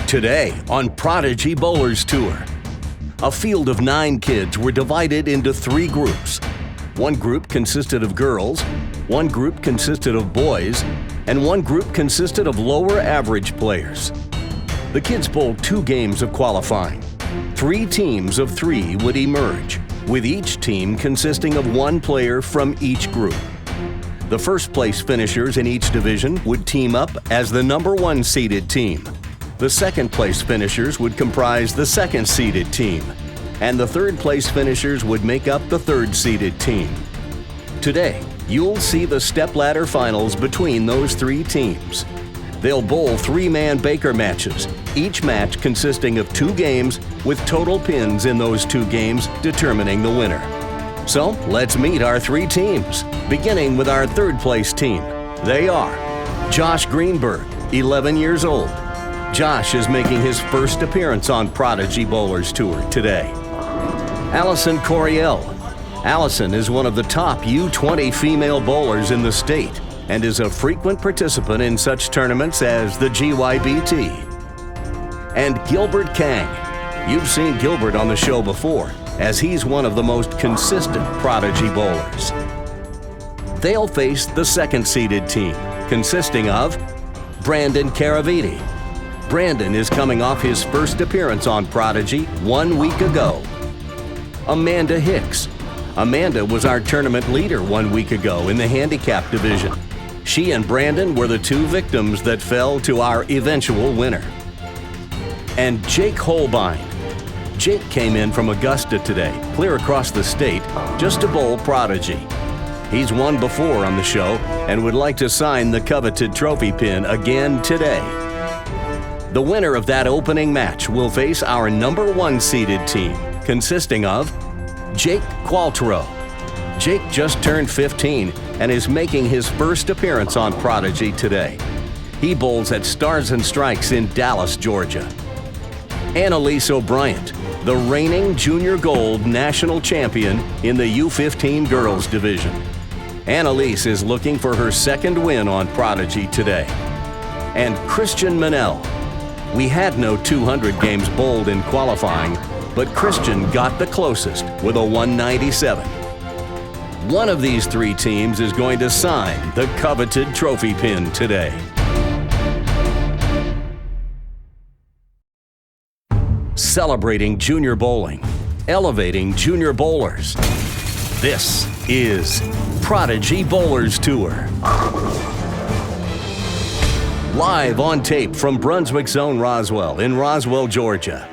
Today on Prodigy Bowlers Tour, a field of 9 kids were divided into 3 groups. One group consisted of girls, one group consisted of boys, and one group consisted of lower average players. The kids bowled 2 games of qualifying. 3 teams of 3 would emerge, with each team consisting of 1 player from each group. The first place finishers in each division would team up as the number 1 seeded team. The second place finishers would comprise the 2nd seeded team, and the third place finishers would make up the 3rd seeded team. Today, you'll see the stepladder finals between those 3 teams. They'll bowl 3-man Baker matches, each match consisting of 2 games with total pins in those 2 games determining the winner. So let's meet our 3 teams, beginning with our 3rd place team. They are Josh Greenberg, 11 years old. Josh is making his first appearance on Prodigy Bowlers Tour today. Allison Coriel. Allison is one of the top U20 female bowlers in the state and is a frequent participant in such tournaments as the GYBT. And Gilbert Kang. You've seen Gilbert on the show before, as he's one of the most consistent Prodigy bowlers. They'll face the 2nd seeded team, consisting of Brandon Caraviti. Brandon is coming off his first appearance on Prodigy 1 week ago. Amanda Hicks. Amanda was our tournament leader 1 week ago in the handicap division. She and Brandon were the 2 victims that fell to our eventual winner. And Jake Holbein. Jake came in from Augusta today, clear across the state, just to bowl Prodigy. He's won before on the show and would like to sign the coveted trophy pin again today. The winner of that opening match will face our number 1 seeded team, consisting of Jake Qualtero. Jake just turned 15 and is making his first appearance on Prodigy today. He bowls at Stars and Strikes in Dallas, Georgia. Annalise O'Brien, the reigning junior gold national champion in the U15 girls division. Annalise is looking for her 2nd win on Prodigy today. And Christian Manel. We had no 200 games bowled in qualifying, but Christian got the closest with a 197. One of these 3 teams is going to sign the coveted trophy pin today. Celebrating junior bowling, elevating junior bowlers. This is Prodigy Bowlers Tour. Live on tape from Brunswick Zone Roswell in Roswell, Georgia.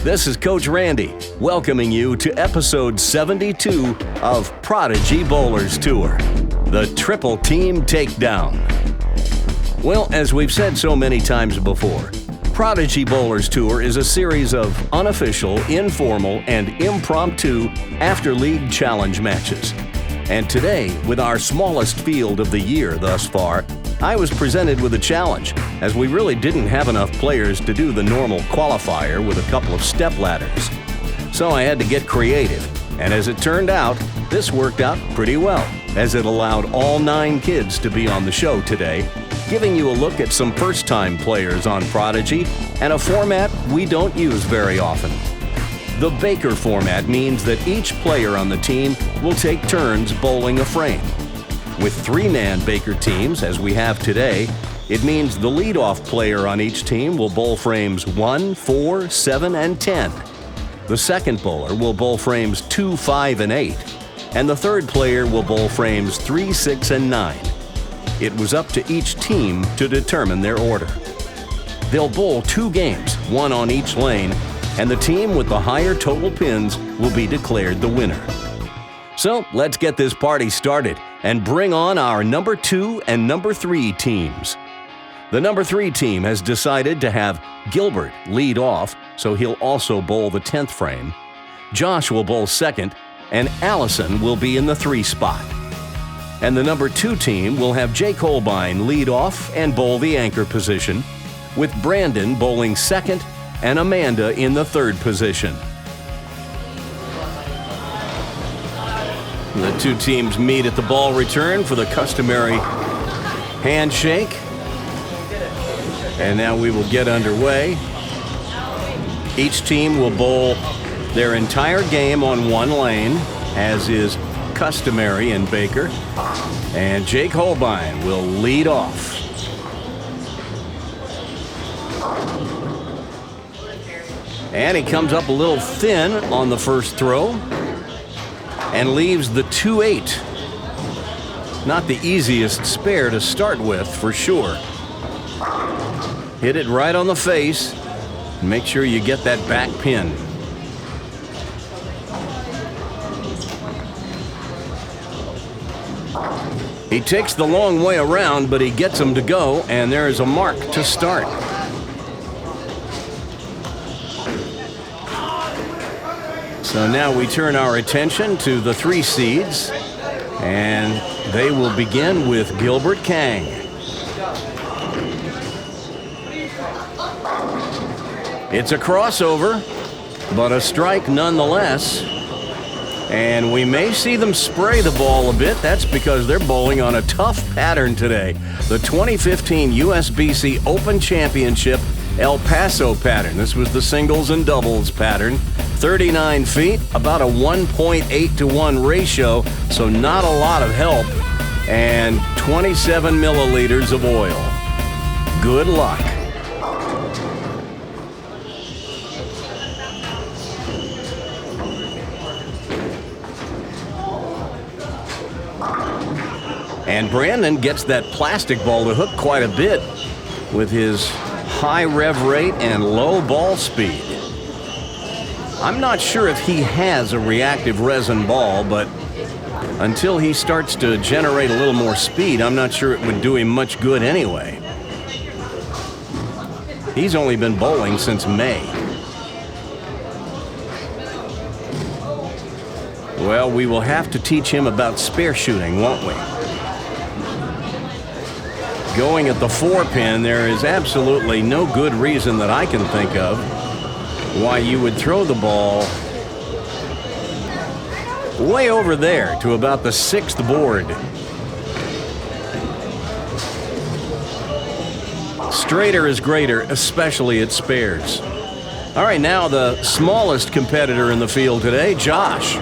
This is Coach Randy welcoming you to episode 72 of Prodigy Bowlers Tour, the Triple Team Takedown. Well, as we've said so many times before, Prodigy Bowlers Tour is a series of unofficial, informal, and impromptu after-league challenge matches. And today, with our smallest field of the year thus far, I was presented with a challenge, as we really didn't have enough players to do the normal qualifier with a couple of step ladders. So I had to get creative, and as it turned out, this worked out pretty well, as it allowed all 9 kids to be on the show today, giving you a look at some first-time players on Prodigy and a format we don't use very often. The Baker format means that each player on the team will take turns bowling a frame. With 3-man Baker teams, as we have today, it means the leadoff player on each team will bowl frames 1, 4, 7, and 10. The second bowler will bowl frames 2, 5, and 8. And the third player will bowl frames 3, 6, and 9. It was up to each team to determine their order. They'll bowl 2 games, 1 on each lane, and the team with the higher total pins will be declared the winner. So let's get this party started and bring on our number 2 and number 3 teams. The number 3 team has decided to have Gilbert lead off, so he'll also bowl the 10th frame. Josh will bowl 2nd, and Allison will be in the 3 spot. And the number 2 team will have Jake Holbein lead off and bowl the anchor position, with Brandon bowling 2nd and Amanda in the 3rd position. The 2 teams meet at the ball return for the customary handshake. And now we will get underway. Each team will bowl their entire game on one lane, as is customary in Baker. And Jake Holbein will lead off. And he comes up a little thin on the first throw and leaves the 2-8. Not the easiest spare to start with, for sure. Hit it right on the face. Make sure you get that back pin. He takes the long way around, but he gets him to go, and there is a mark to start. So now we turn our attention to the 3 seeds, and they will begin with Gilbert Kang. It's a crossover, but a strike nonetheless. And we may see them spray the ball a bit. That's because they're bowling on a tough pattern today. The 2015 USBC Open Championship El Paso pattern. This was the singles and doubles pattern. 39 feet, about a 1.8 to 1 ratio, so not a lot of help, and 27 milliliters of oil. Good luck. And Brandon gets that plastic ball to hook quite a bit with his high rev rate and low ball speed. I'm not sure if he has a reactive resin ball, but until he starts to generate a little more speed, I'm not sure it would do him much good anyway. He's only been bowling since May. Well, we will have to teach him about spare shooting, won't we? Going at the 4-pin, there is absolutely no good reason that I can think of why you would throw the ball way over there to about the 6th board. Straighter is greater, especially at spares. All right, now the smallest competitor in the field today, Josh.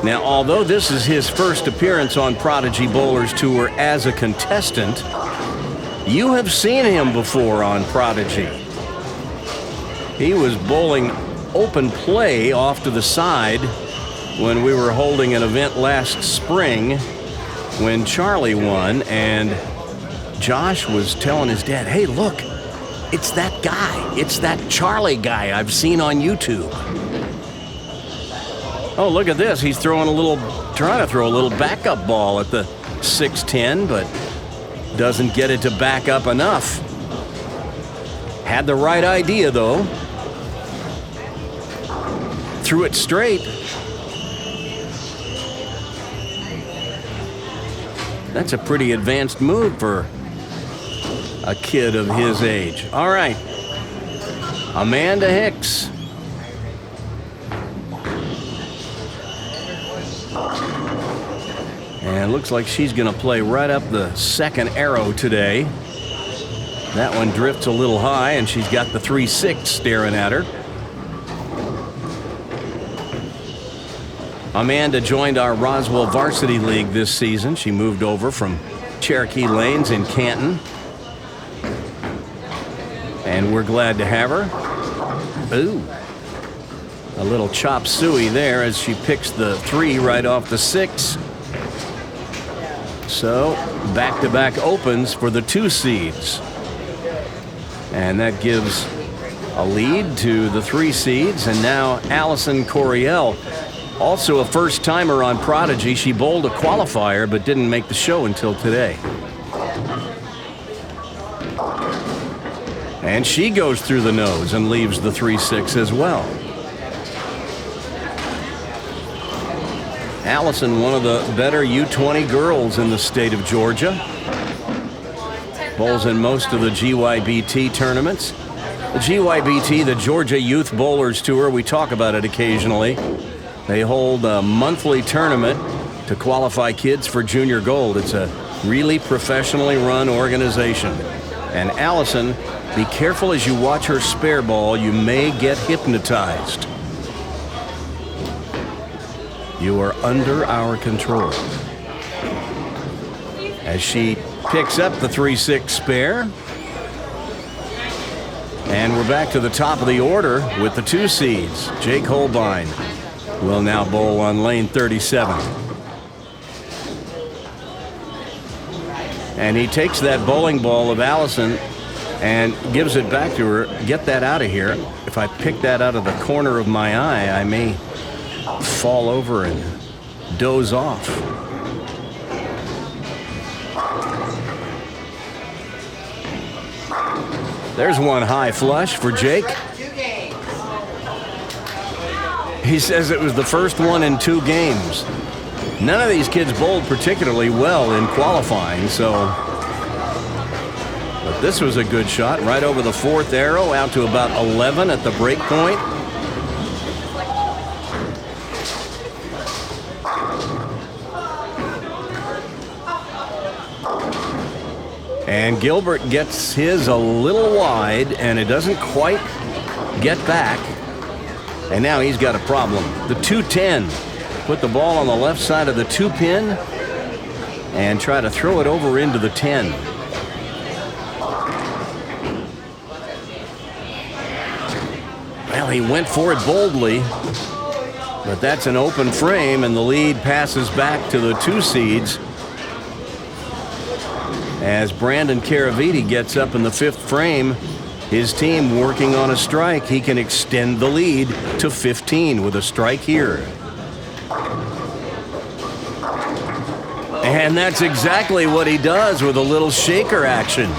Now, although this is his first appearance on Prodigy Bowlers Tour as a contestant, you have seen him before on Prodigy. He was bowling open play off to the side when we were holding an event last spring when Charlie won, and Josh was telling his dad, "Hey, look, it's that guy. It's that Charlie guy I've seen on YouTube." Oh, look at this. He's trying to throw a little backup ball at the 6-10, but doesn't get it to back up enough. Had the right idea, though. Threw it straight. That's a pretty advanced move for a kid of his age. All right. Amanda Hicks. And looks like she's going to play right up the 2nd arrow today. That one drifts a little high, and she's got the 3-6 staring at her. Amanda joined our Roswell Varsity League this season. She moved over from Cherokee Lanes in Canton. And we're glad to have her. Ooh. A little chop suey there as she picks the 3 right off the 6. So, back-to-back opens for the 2 seeds. And that gives a lead to the 3 seeds. And now Allison Coryell, also a first-timer on Prodigy. She bowled a qualifier but didn't make the show until today. And she goes through the nose and leaves the 3-6 as well. Allison, one of the better U20 girls in the state of Georgia. Bowls in most of the GYBT tournaments. The GYBT, the Georgia Youth Bowlers Tour, we talk about it occasionally. They hold a monthly tournament to qualify kids for junior gold. It's a Really professionally run organization. And Allison, be careful as you watch her spare ball. You may get hypnotized. You are under our control. As she picks up the 3-6 spare. And we're back to the top of the order with the 2 seeds. Jake Holbein will now bowl on lane 37. And he takes that bowling ball of Allison and gives it back to her. Get that out of here. If I pick that out of the corner of my eye, I may fall over and doze off. There's one high flush for Jake. He says it was the first one in 2 games. None of these kids bowled particularly well in qualifying, but this was a good shot right over the 4th arrow out to about 11 at the break point. And Gilbert gets his a little wide, and it doesn't quite get back. And now he's got a problem. The 2-10. Put the ball on the left side of the 2-pin and try to throw it over into the 10. Well, he went for it boldly, but that's an open frame, and the lead passes back to the 2 seeds. As Brandon Caraviti gets up in the 5th frame, his team working on a strike. He can extend the lead to 15 with a strike here. And that's exactly what he does with a little shaker action.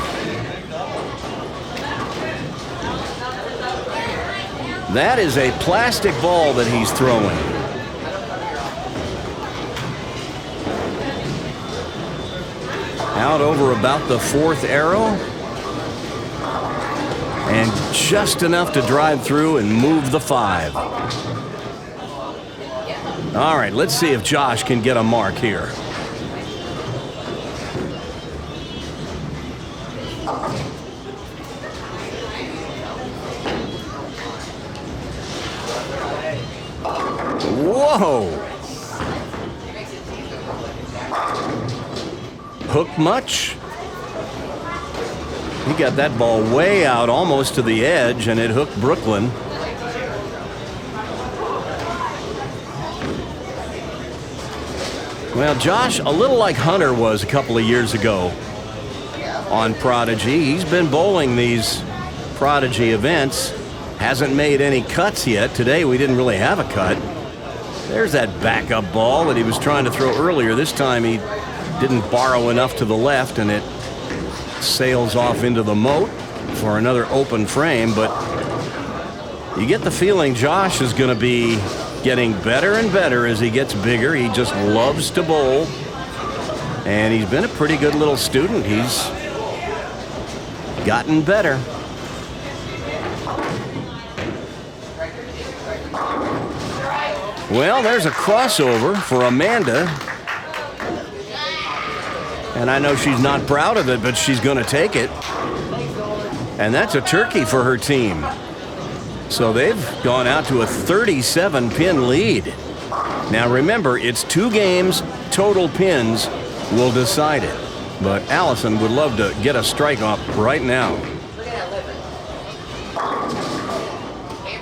That is a plastic ball that he's throwing. Out over about the 4th arrow. And just enough to drive through and move the 5. All right, let's see if Josh can get a mark here. Whoa! Hook much? He got that ball way out almost to the edge, and it hooked Brooklyn. Well, Josh, a little like Hunter was a couple of years ago on Prodigy. He's been bowling these Prodigy events. Hasn't made any cuts yet. Today we didn't really have a cut. There's that backup ball that he was trying to throw earlier. This time he didn't borrow enough to the left, and it sails off into the moat for another open frame. But you get the feeling Josh is going to be getting better and better as he gets bigger. He just loves to bowl, and he's been a pretty good little student. He's gotten better. Well, there's a crossover for Amanda. And I know she's not proud of it, but she's going to take it. And that's a turkey for her team. So they've gone out to a 37-pin lead. Now remember, it's 2 games, total pins will decide it. But Allison would love to get a strike off right now.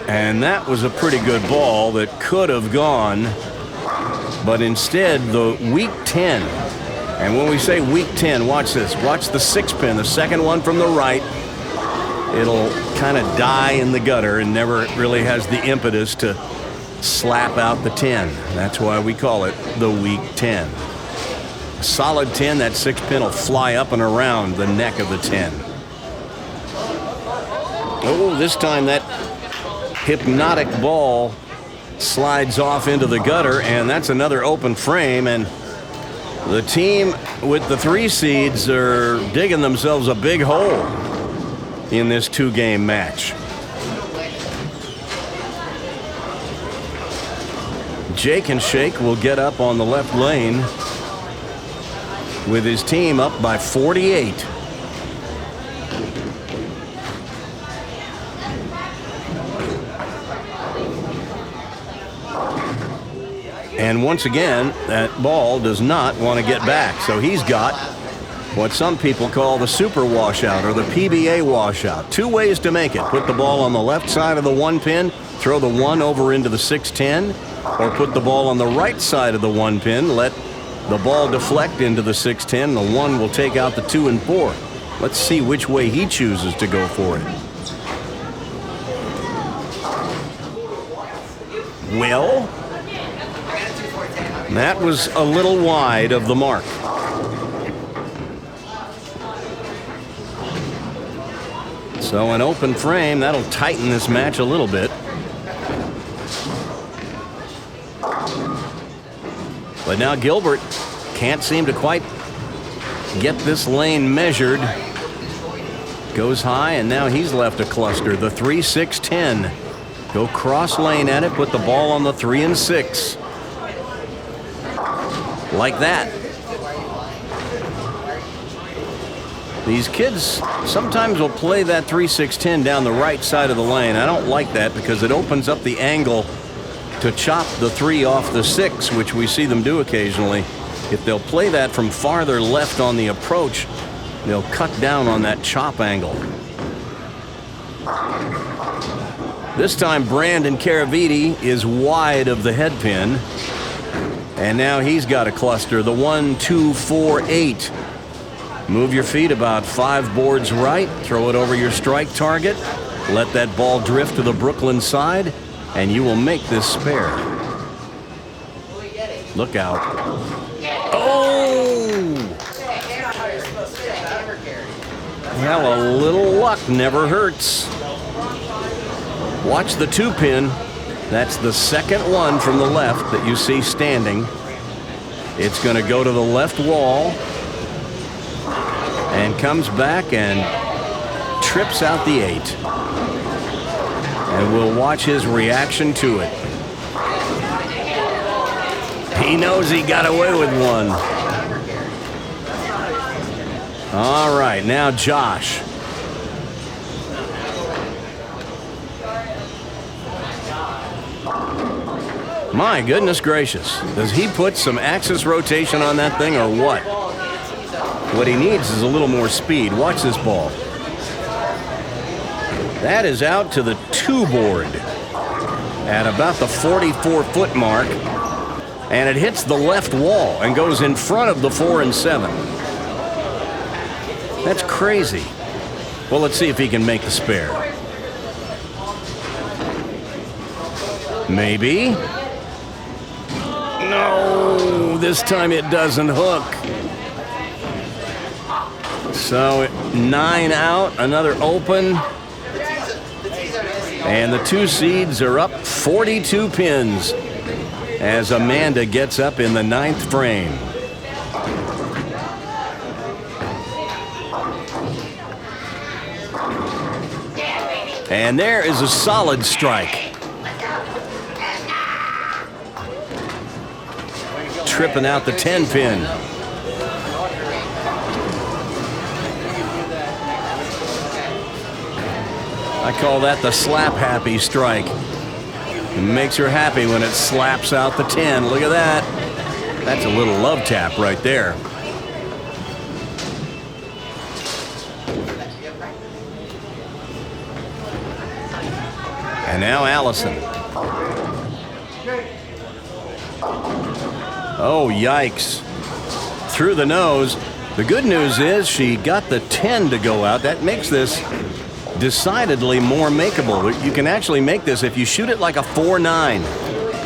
And that was a pretty good ball that could have gone. But instead, the weak 10. And when we say weak 10, watch this. Watch the 6-pin, the second one from the right. It'll kind of die in the gutter and never really has the impetus to slap out the 10. That's why we call it the weak 10. A solid 10, that 6-pin will fly up and around the neck of the 10. Oh, this time that hypnotic ball slides off into the gutter, and that's another open frame. And the team with the 3 seeds are digging themselves a big hole in this 2-game match. Jake and Shake will get up on the left lane. with his team up by 48. And once again, that ball does not want to get back. So he's got what some people call the super washout or the PBA washout. Two ways to make it. Put the ball on the left side of the 1 pin, throw the 1 over into the 610, or put the ball on the right side of the 1 pin, let the ball deflect into the 610. The 1 will take out the 2 and 4. Let's see which way he chooses to go for it. Well, that was a little wide of the mark. So an open frame, that'll tighten this match a little bit. But now Gilbert can't seem to quite get this lane measured. Goes high, and now he's left a cluster. The 3, 6, 10. Go cross lane at it, put the ball on the 3 and 6. Like that. These kids sometimes will play that 3, 6, 10 down the right side of the lane. I don't like that because it opens up the angle to chop the 3 off the 6, which we see them do occasionally. If they'll play that from farther left on the approach, they'll cut down on that chop angle. This time Brandon Caraviti is wide of the head pin. And now he's got a cluster, the 1, 2, 4, 8. Move your feet about 5 boards right, throw it over your strike target, let that ball drift to the Brooklyn side, and you will make this spare. Look out. Oh! Well, a little luck never hurts. Watch the 2 pin. That's the second one from the left that you see standing. It's going to go to the left wall and comes back and trips out the 8. And we'll watch his reaction to it. He knows he got away with one. All right, now Josh. My goodness gracious. Does he put some axis rotation on that thing or what? What he needs is a little more speed. Watch this ball. That is out to the 2 board at about the 44-foot mark. And it hits the left wall and goes in front of the 4 and 7. That's crazy. Well, let's see if he can make the spare. Maybe. No, this time it doesn't hook. So 9 out, another open. And the 2 seeds are up 42 pins as Amanda gets up in the 9th frame. And there is a solid strike. Tripping out the 10 pin. I call that the slap happy strike. It makes her happy when it slaps out the 10. Look at that. That's a little love tap right there. And now Allison. Oh, yikes. Through the nose. The good news is she got the 10 to go out. That makes this decidedly more makeable. You can actually make this if you shoot it like a 4-9.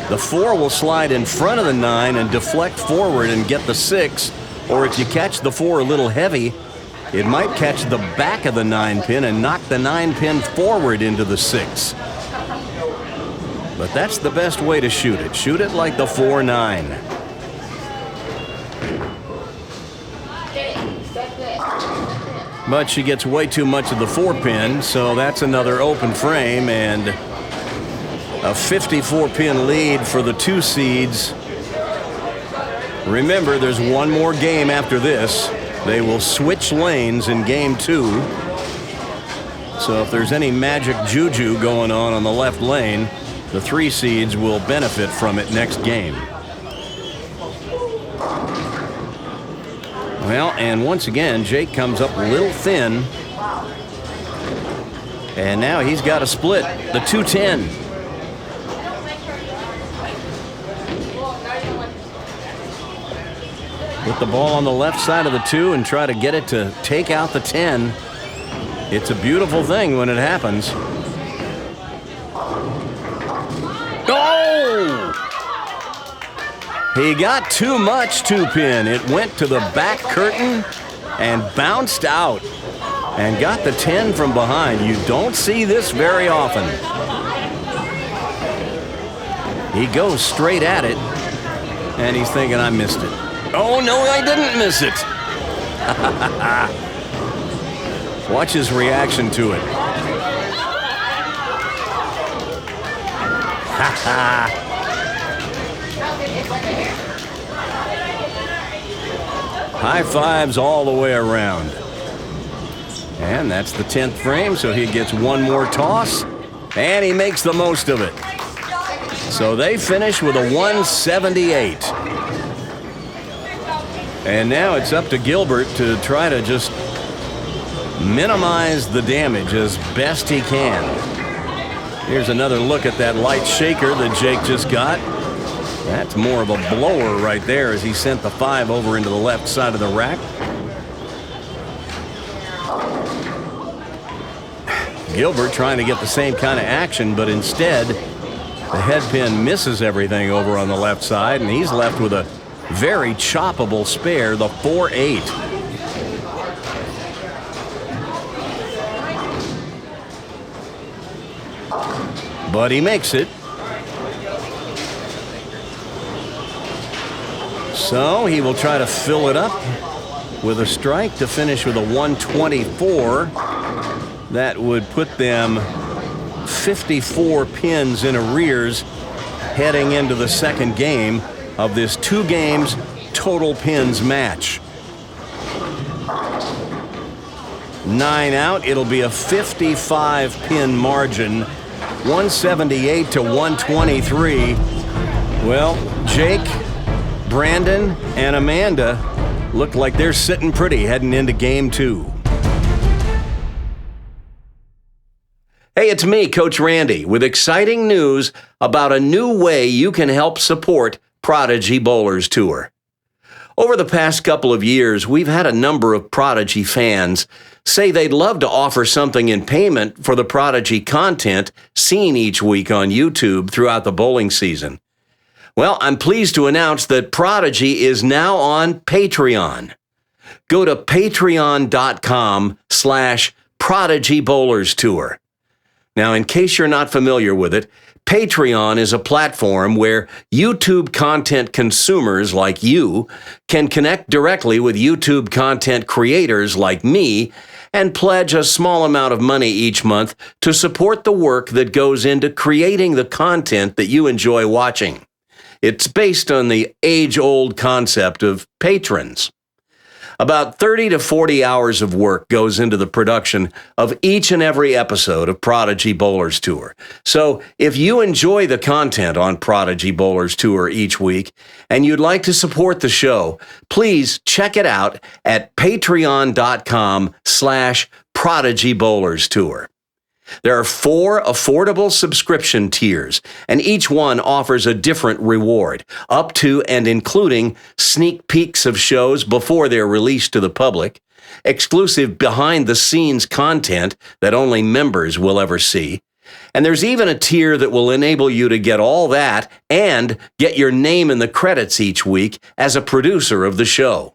The 4 will slide in front of the 9 and deflect forward and get the 6. Or if you catch the 4 a little heavy, it might catch the back of the 9 pin and knock the 9 pin forward into the 6. But that's the best way to shoot it. Shoot it like the 4-9. But she gets way too much of the 4 pin, so that's another open frame and a 54 pin lead for the 2 seeds. Remember, there's one more game after this. They will switch lanes in game 2. So if there's any magic juju going on the left lane, the 3 seeds will benefit from it next game. Well, and once again, Jake comes up a little thin. And now he's got a split, the 210. Put the ball on the left side of the 2 and try to get it to take out the 10. It's a beautiful thing when it happens. Oh! He got too much 2-pin. It went to the back curtain and bounced out and got the 10 from behind. You don't see this very often. He goes straight at it, and he's thinking, I missed it. Oh, no, I didn't miss it. Watch his reaction to it. High fives all the way around. And that's the 10th frame, so he gets one more toss, and he makes the most of it. So they finish with a 178. And now it's up to Gilbert to try to just minimize the damage as best he can. Here's another look at that light shaker that Jake just got. That's more of a blower right there as he sent the 5 over into the left side of the rack. Gilbert trying to get the same kind of action, but instead the head pin misses everything over on the left side, and he's left with a very choppable spare, the 4-8. But he makes it. So he will try to fill it up with a strike to finish with a 124. That would put them 54 pins in arrears heading into the second game of this 2 games total pins match. 9 out, it'll be a 55 pin margin, 178 to 123. Well, Jake, Brandon, and Amanda look like they're sitting pretty heading into game 2. Hey, it's me, Coach Randy, with exciting news about a new way you can help support Prodigy Bowlers Tour. Over the past couple of years, we've had a number of Prodigy fans say they'd love to offer something in payment for the Prodigy content seen each week on YouTube throughout the bowling season. Well, I'm pleased to announce that Prodigy is now on Patreon. Go to patreon.com/Prodigy Bowlers Tour. Now, in case you're not familiar with it, Patreon is a platform where YouTube content consumers like you can connect directly with YouTube content creators like me and pledge a small amount of money each month to support the work that goes into creating the content that you enjoy watching. It's based on the age-old concept of patrons. About 30 to 40 hours of work goes into the production of each and every episode of Prodigy Bowlers Tour. So if you enjoy the content on Prodigy Bowlers Tour each week and you'd like to support the show, please check it out at patreon.com/Prodigy Bowlers Tour. There are 4 affordable subscription tiers, and each one offers a different reward, up to and including sneak peeks of shows before they're released to the public, exclusive behind-the-scenes content that only members will ever see, and there's even a tier that will enable you to get all that and get your name in the credits each week as a producer of the show.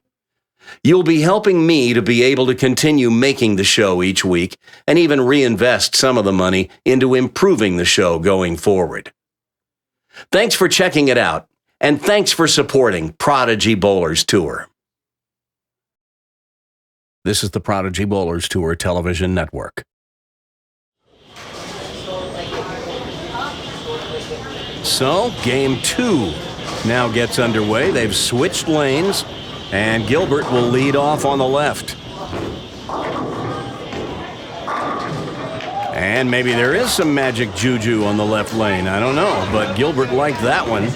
You'll be helping me to be able to continue making the show each week and even reinvest some of the money into improving the show going forward. Thanks for checking it out, and thanks for supporting Prodigy Bowlers Tour. This is the Prodigy Bowlers Tour television network. So, game 2 now gets underway. They've switched lanes, and Gilbert will lead off on the left. And maybe there is some magic juju on the left lane. I don't know, but Gilbert liked that one.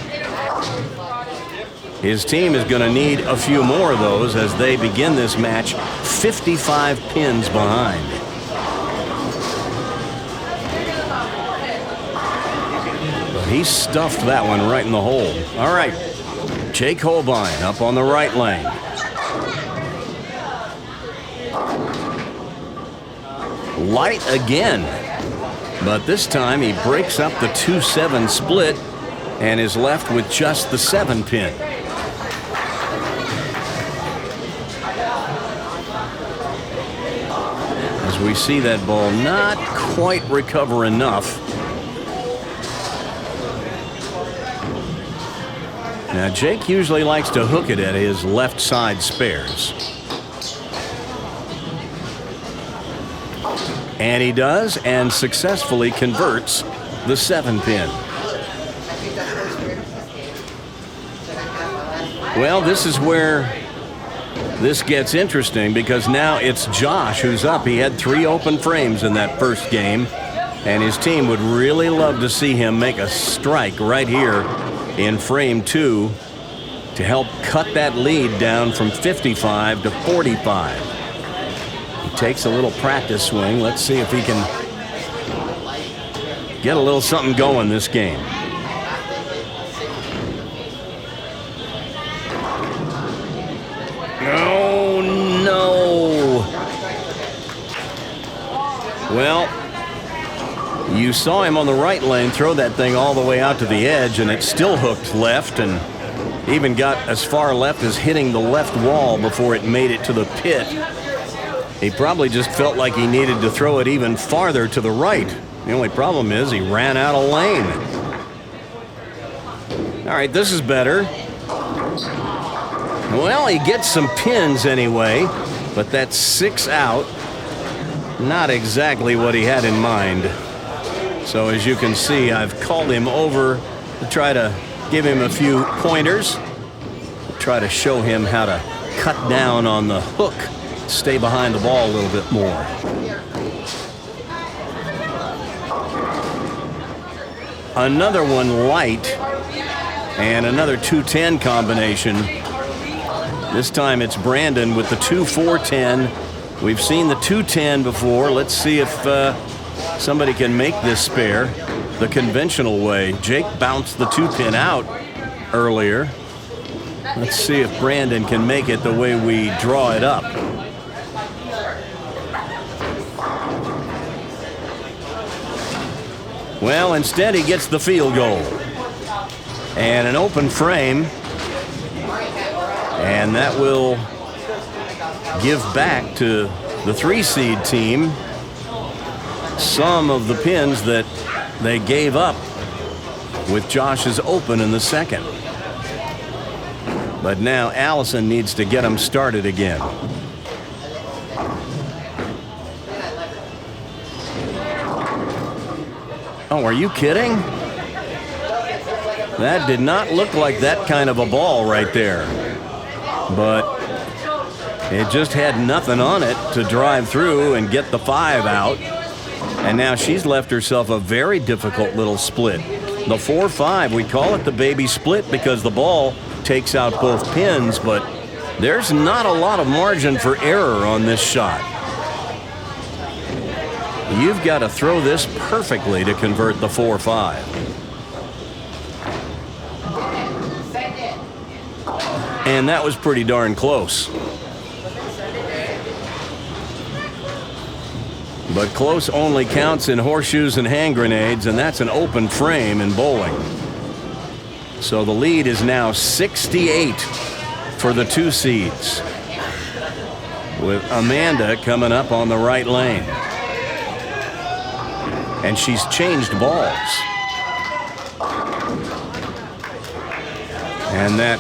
His team is going to need a few more of those as they begin this match 55 pins behind. But he stuffed that one right in the hole. All right, Jake Holbein up on the right lane. Light again, but this time he breaks up the 2-7 split and is left with just the 7 pin. As we see that ball not quite recover enough. Now Jake usually likes to hook it at his left side spares. And he does, and successfully converts the 7 pin. Well, this is where this gets interesting, because now it's Josh who's up. He had 3 open frames in that first game, and his team would really love to see him make a strike right here in frame 2 to help cut that lead down from 55 to 45. Takes a little practice swing. Let's see if he can get a little something going this game. Oh, no. Well, you saw him on the right lane throw that thing all the way out to the edge, and it still hooked left and even got as far left as hitting the left wall before it made it to the pit. He probably just felt like he needed to throw it even farther to the right. The only problem is he ran out of lane. All right, this is better. Well, he gets some pins anyway, but that's 6 out. Not exactly what he had in mind. So as you can see, I've called him over to try to give him a few pointers. Try to show him how to cut down on the hook. Stay behind the ball a little bit more. Another one light, and another 2-10 combination. This time it's Brandon with the 2-4-10. We've seen the 2-10 before. Let's see if somebody can make this spare the conventional way. Jake bounced the 2-pin out earlier. Let's see if Brandon can make it the way we draw it up. Well, instead he gets the field goal. And an open frame. And that will give back to the 3-seed team some of the pins that they gave up with Josh's open in the second. But now Allison needs to get them started again. Oh, are you kidding? That did not look like that kind of a ball right there. But it just had nothing on it to drive through and get the 5 out. And now she's left herself a very difficult little split. The 4-5, we call it the baby split because the ball takes out both pins, but there's not a lot of margin for error on this shot. You've got to throw this perfectly to convert the 4-5. And that was pretty darn close. But close only counts in horseshoes and hand grenades, and that's an open frame in bowling. So the lead is now 68 for the 2 seeds, with Amanda coming up on the right lane. And she's changed balls. And that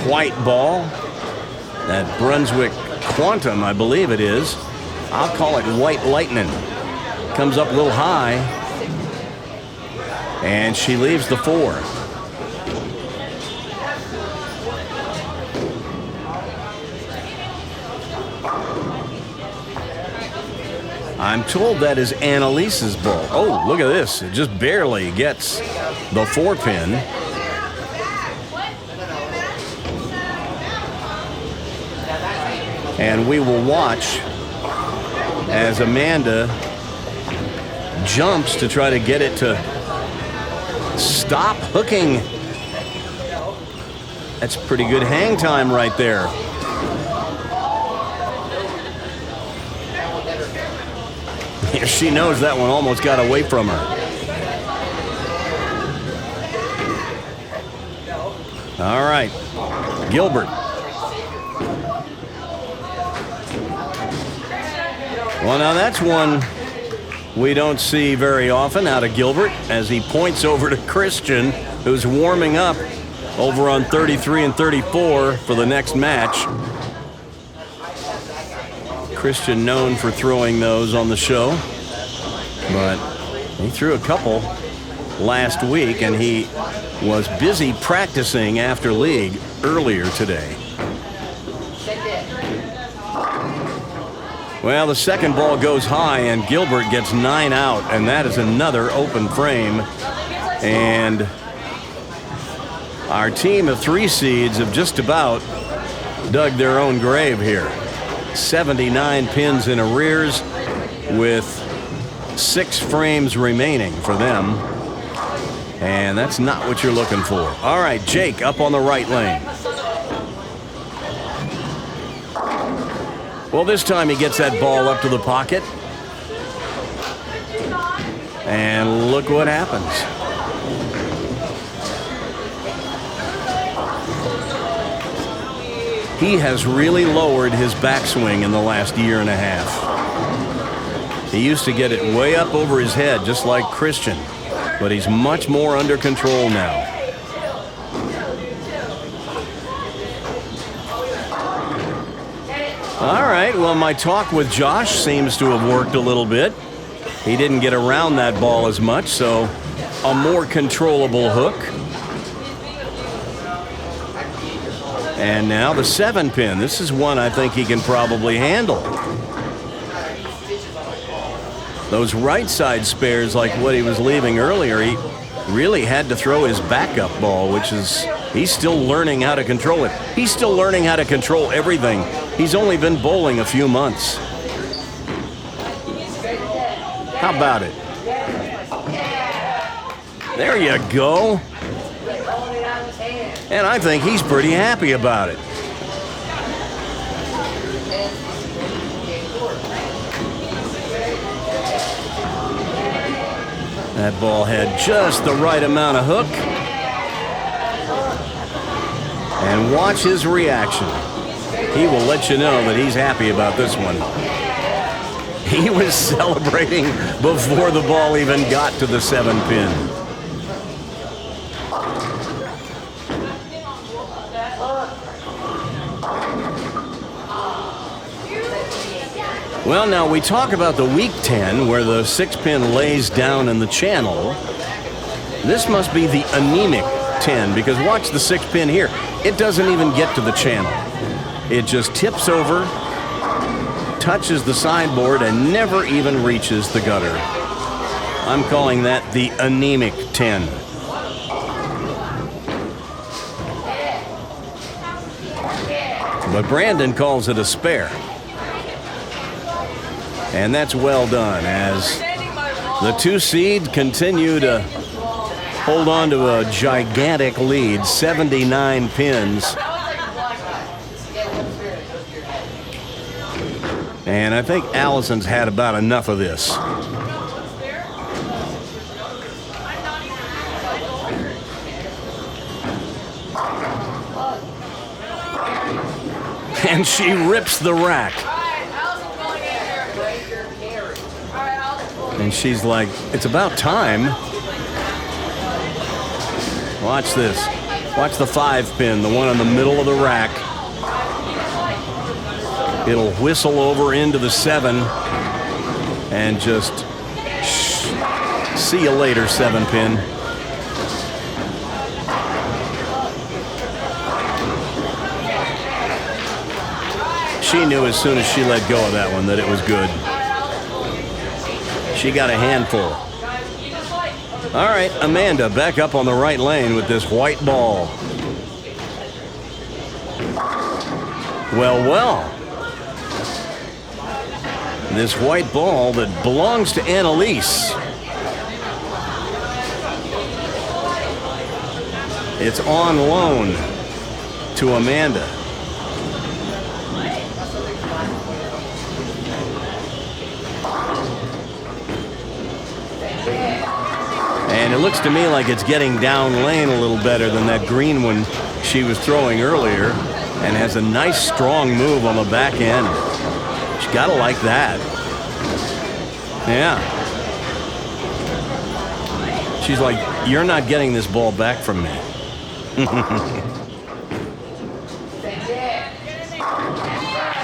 white ball, that Brunswick Quantum, I believe it is, I'll call it White Lightning, comes up a little high, and she leaves the 4. I'm told that is Annalise's ball. Oh, look at this. It just barely gets the 4-pin. And we will watch as Amanda jumps to try to get it to stop hooking. That's pretty good hang time right there. She knows that one almost got away from her. All right, Gilbert. Well, now that's one we don't see very often out of Gilbert as he points over to Christian, who's warming up over on 33 and 34 for the next match. Christian known for throwing those on the show, but he threw a couple last week and he was busy practicing after league earlier today. Well, the second ball goes high and Gilbert gets 9 out, and that is another open frame. And our team of 3 seeds have just about dug their own grave here. 79 pins in arrears with 6 frames remaining for them. And that's not what you're looking for. All right, Jake up on the right lane. Well, this time he gets that ball up to the pocket. And look what happens. He has really lowered his backswing in the last year and a half. He used to get it way up over his head, just like Christian, but he's much more under control now. All right, well, my talk with Josh seems to have worked a little bit. He didn't get around that ball as much, so a more controllable hook. And now the 7-pin. This is one I think he can probably handle. Those right side spares, like what he was leaving earlier, he really had to throw his backup ball, which is, he's still learning how to control it. He's still learning how to control everything. He's only been bowling a few months. How about it? There you go. And I think he's pretty happy about it. That ball had just the right amount of hook. And watch his reaction. He will let you know that he's happy about this one. He was celebrating before the ball even got to the 7-pin. Well, now we talk about the weak 10 where the 6-pin lays down in the channel. This must be the anemic 10 because watch the 6-pin here. It doesn't even get to the channel. It just tips over, touches the sideboard, and never even reaches the gutter. I'm calling that the anemic 10. But Brandon calls it a spare. And that's well done as the 2 seed continue to hold on to a gigantic lead, 79 pins. And I think Allison's had about enough of this. And she rips the rack. And she's like, it's about time. Watch this. Watch the 5-pin, the one in the middle of the rack. It'll whistle over into the 7 and just see you later, 7-pin. She knew as soon as she let go of that one that it was good. She got a handful. All right, Amanda back up on the right lane with this white ball. Well. This white ball that belongs to Annalise. It's on loan to Amanda. And it looks to me like it's getting down lane a little better than that green one she was throwing earlier, and has a nice strong move on the back end. She's got to like that. Yeah. She's like, you're not getting this ball back from me.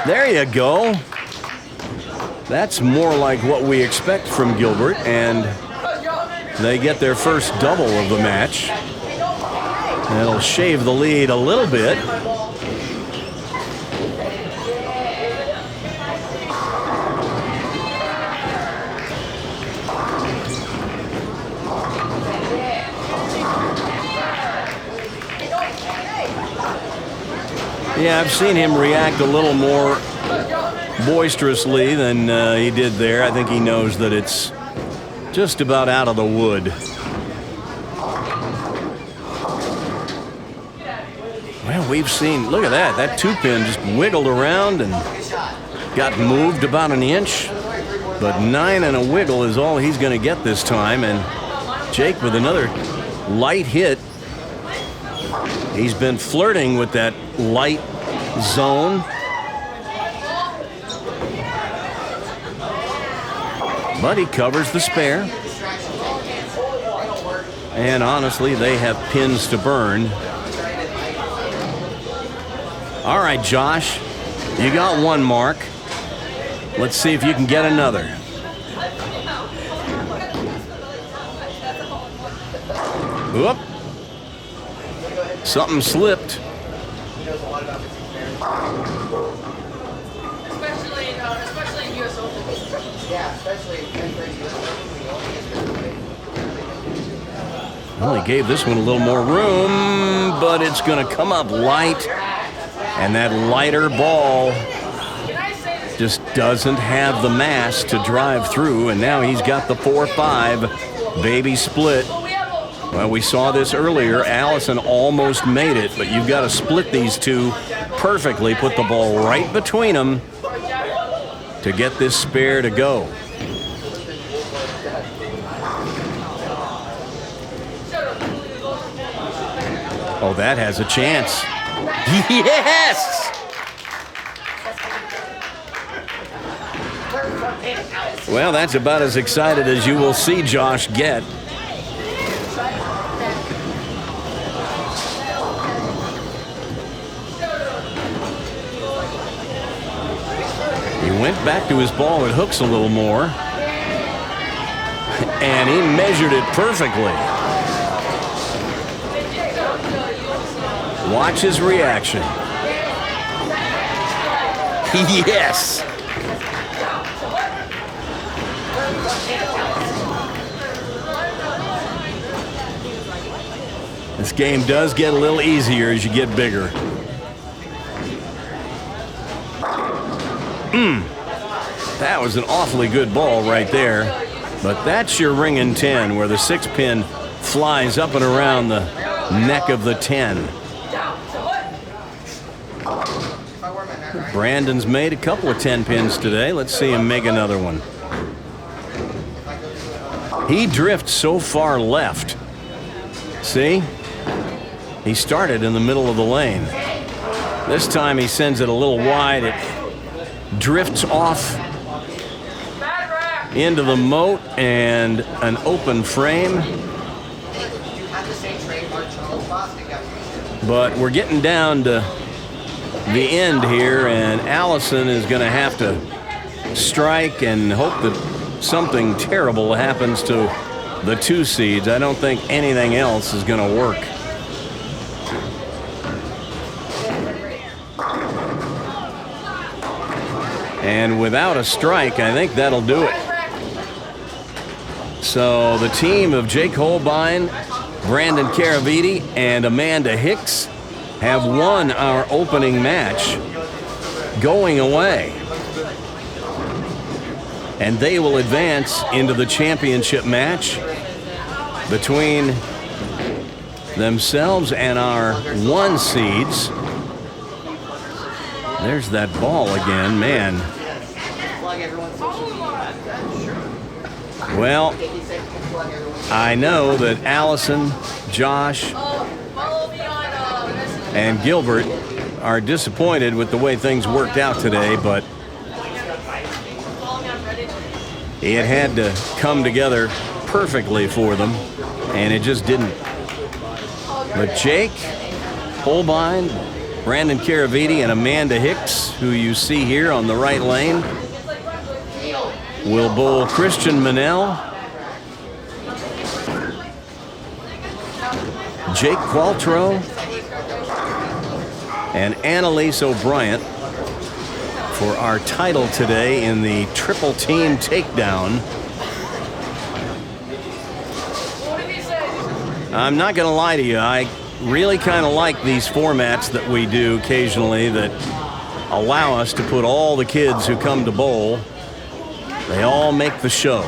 There you go. That's more like what we expect from Gilbert, and they get their first double of the match. And it'll shave the lead a little bit. Yeah, I've seen him react a little more boisterously than he did there. I think he knows that it's just about out of the wood. Well, we've seen, look at that. That two-pin just wiggled around and got moved about an inch. But 9 and a wiggle is all he's going to get this time. And Jake with another light hit. He's been flirting with that light zone. But he covers the spare. And honestly, they have pins to burn. All right, Josh, you got one mark. Let's see if you can get another. Whoop. Something slipped. Especially in US Open. Yeah, especially in US Open. Well, he gave this one a little more room, but it's going to come up light. And that lighter ball just doesn't have the mass to drive through. And now he's got the 4-5 baby split. Well, we saw this earlier. Allison almost made it, but you've got to split these two perfectly, put the ball right between them to get this spare to go. Oh, that has a chance. Yes! Well, that's about as excited as you will see Josh get. He went back to his ball at hooks a little more. And he measured it perfectly. Watch his reaction. Yes! This game does get a little easier as you get bigger. That was an awfully good ball right there. But that's your ring and 10, where the 6-pin flies up and around the neck of the 10. Brandon's made a couple of 10 pins today. Let's see him make another one. He drifts so far left. See? He started in the middle of the lane. This time he sends it a little wide. It drifts off into the moat and an open frame. But we're getting down to the end here, and Allison is going to have to strike and hope that something terrible happens to the 2 seeds. I don't think anything else is going to work. And without a strike, I think that'll do it. So the team of Jake Holbein, Brandon Caraviti, and Amanda Hicks have won our opening match going away. And they will advance into the championship match between themselves and our 1 seeds. There's that ball again, man. Well, I know that Allison, Josh, and Gilbert are disappointed with the way things worked out today, but it had to come together perfectly for them, and it just didn't. But Jake Holbein, Brandon Caraviti, and Amanda Hicks, who you see here on the right lane, will bowl Christian Manel, Jake Qualtrough, and Annalise O'Brien for our title today in the triple team takedown. I'm not going to lie to you, I really kind of like these formats that we do occasionally that allow us to put all the kids who come to bowl. They all make the show.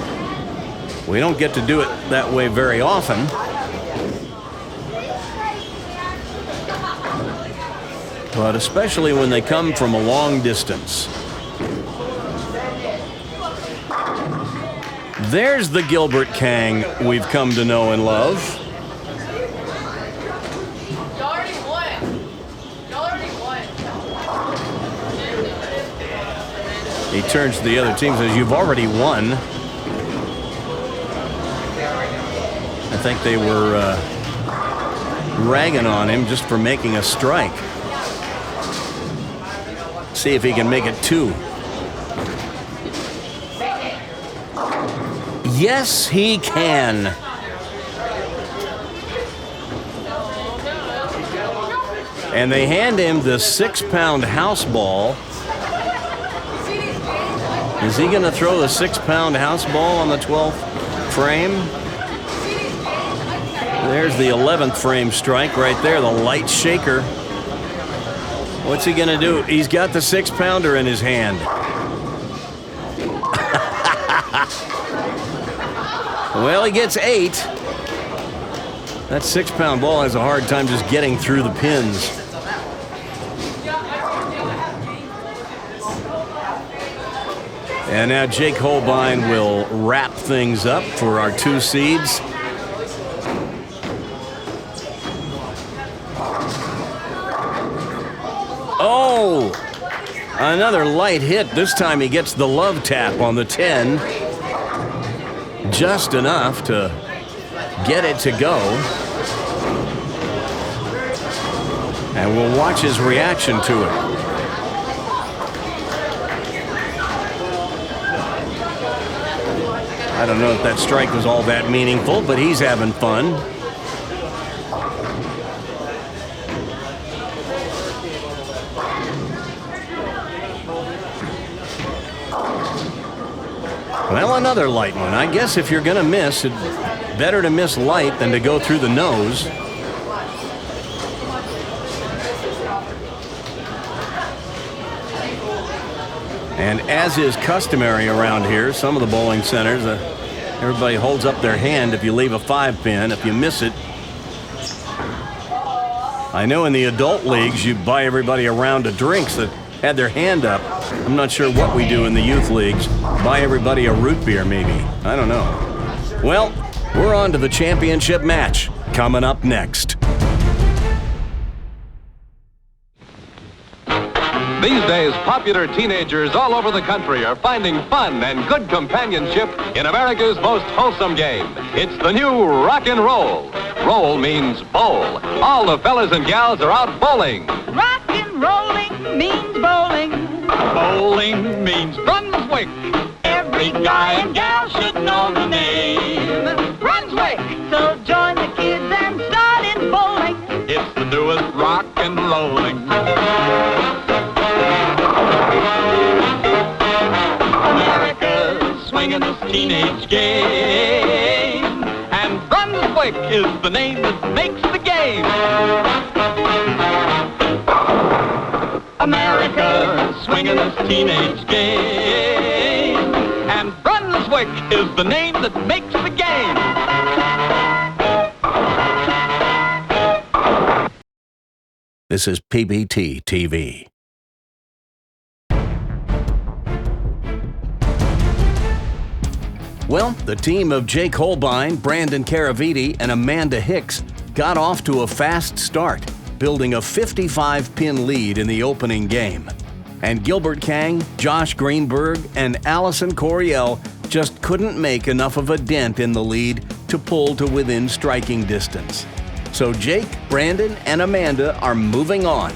We don't get to do it that way very often. But especially when they come from a long distance. There's the Gilbert Kang we've come to know and love. He turns to the other team and says, "You've already won." I think they were ragging on him just for making a strike. See if he can make it 2. Yes, he can. And they hand him the 6-pound house ball. Is he going to throw the 6-pound house ball on the 12th frame? There's the 11th frame strike right there, the light shaker. What's he going to do? He's got the 6-pounder in his hand. Well, he gets 8. That 6-pound ball has a hard time just getting through the pins. And now Jake Holbein will wrap things up for our 2 seeds. Oh, another light hit. This time he gets the love tap on the 10. Just enough to get it to go. And we'll watch his reaction to it. I don't know if that strike was all that meaningful, but he's having fun. Well, another light one. I guess if you're going to miss, it's better to miss light than to go through the nose. And as is customary around here, some of the bowling centers, everybody holds up their hand if you leave a 5-pin. If you miss it, I know in the adult leagues you buy everybody a round of drinks that had their hand up. I'm not sure what we do in the youth leagues. Buy everybody a root beer, maybe. I don't know. Well, we're on to the championship match coming up next. These days, popular teenagers all over the country are finding fun and good companionship in America's most wholesome game. It's the new rock and roll. Roll means bowl. All the fellas and gals are out bowling. Rock and rolling means bowling. Bowling means Brunswick. Every guy and gal should know the name. Brunswick! So join the kids and start in bowling. It's the newest rock and rolling. swinging this teenage game. And Brunswick is the name that makes the game. America swinging this teenage game. And Brunswick is the name that makes the game. This is PBT TV. Well, the team of Jake Holbein, Brandon Caraviti, and Amanda Hicks got off to a fast start, building a 55-pin lead in the opening game. And Gilbert Kang, Josh Greenberg, and Allison Coryell just couldn't make enough of a dent in the lead to pull to within striking distance. So Jake, Brandon, and Amanda are moving on.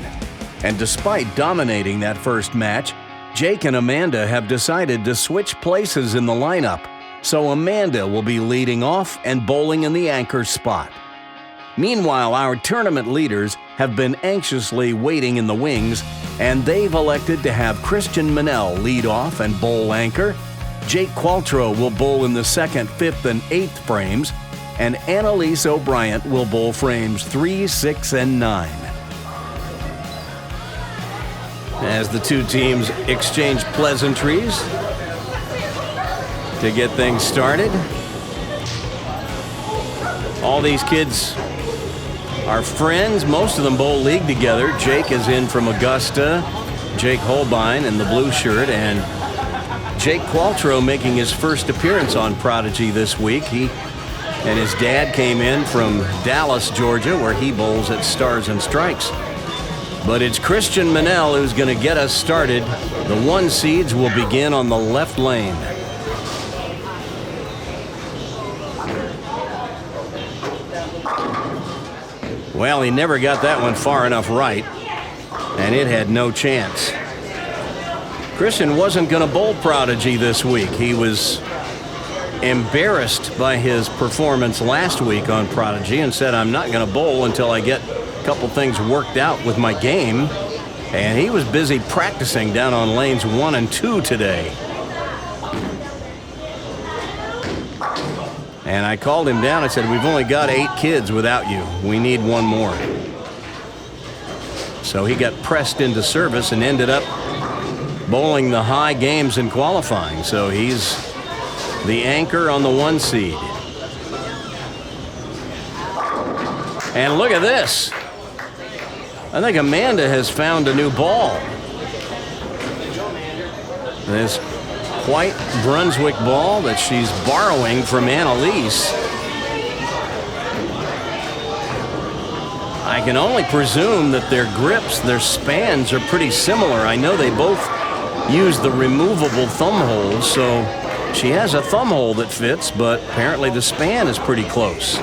And despite dominating that first match, Jake and Amanda have decided to switch places in the lineup. So Amanda will be leading off and bowling in the anchor spot. Meanwhile, our tournament leaders have been anxiously waiting in the wings, and they've elected to have Christian Manel lead off and bowl anchor. Jake Qualtrough will bowl in the 2nd, 5th, and 8th frames, and Annalise O'Brien will bowl frames 3, 6, and 9. As the two teams exchange pleasantries to get things started. All these kids are friends. Most of them bowl league together. Jake is in from Augusta. Jake Holbein in the blue shirt, and Jake Qualtrough making his first appearance on Prodigy this week. He and his dad came in from Dallas, Georgia, where he bowls at Stars and Strikes. But it's Christian Manel who's going to get us started. The 1 seeds will begin on the left lane. Well, he never got that one far enough right, and it had no chance. Christian wasn't going to bowl Prodigy this week. He was embarrassed by his performance last week on Prodigy and said, I'm not going to bowl until I get a couple things worked out with my game. And he was busy practicing down on lanes 1 and 2 today. And I called him down and said, we've only got 8 kids without you. We need one more. So he got pressed into service and ended up bowling the high games in qualifying. So he's the anchor on the 1 seed. And look at this. I think Amanda has found a new ball. This white Brunswick ball that she's borrowing from Annalise. I can only presume that their grips, their spans are pretty similar. I know they both use the removable thumb holes, so she has a thumb hole that fits, but apparently the span is pretty close.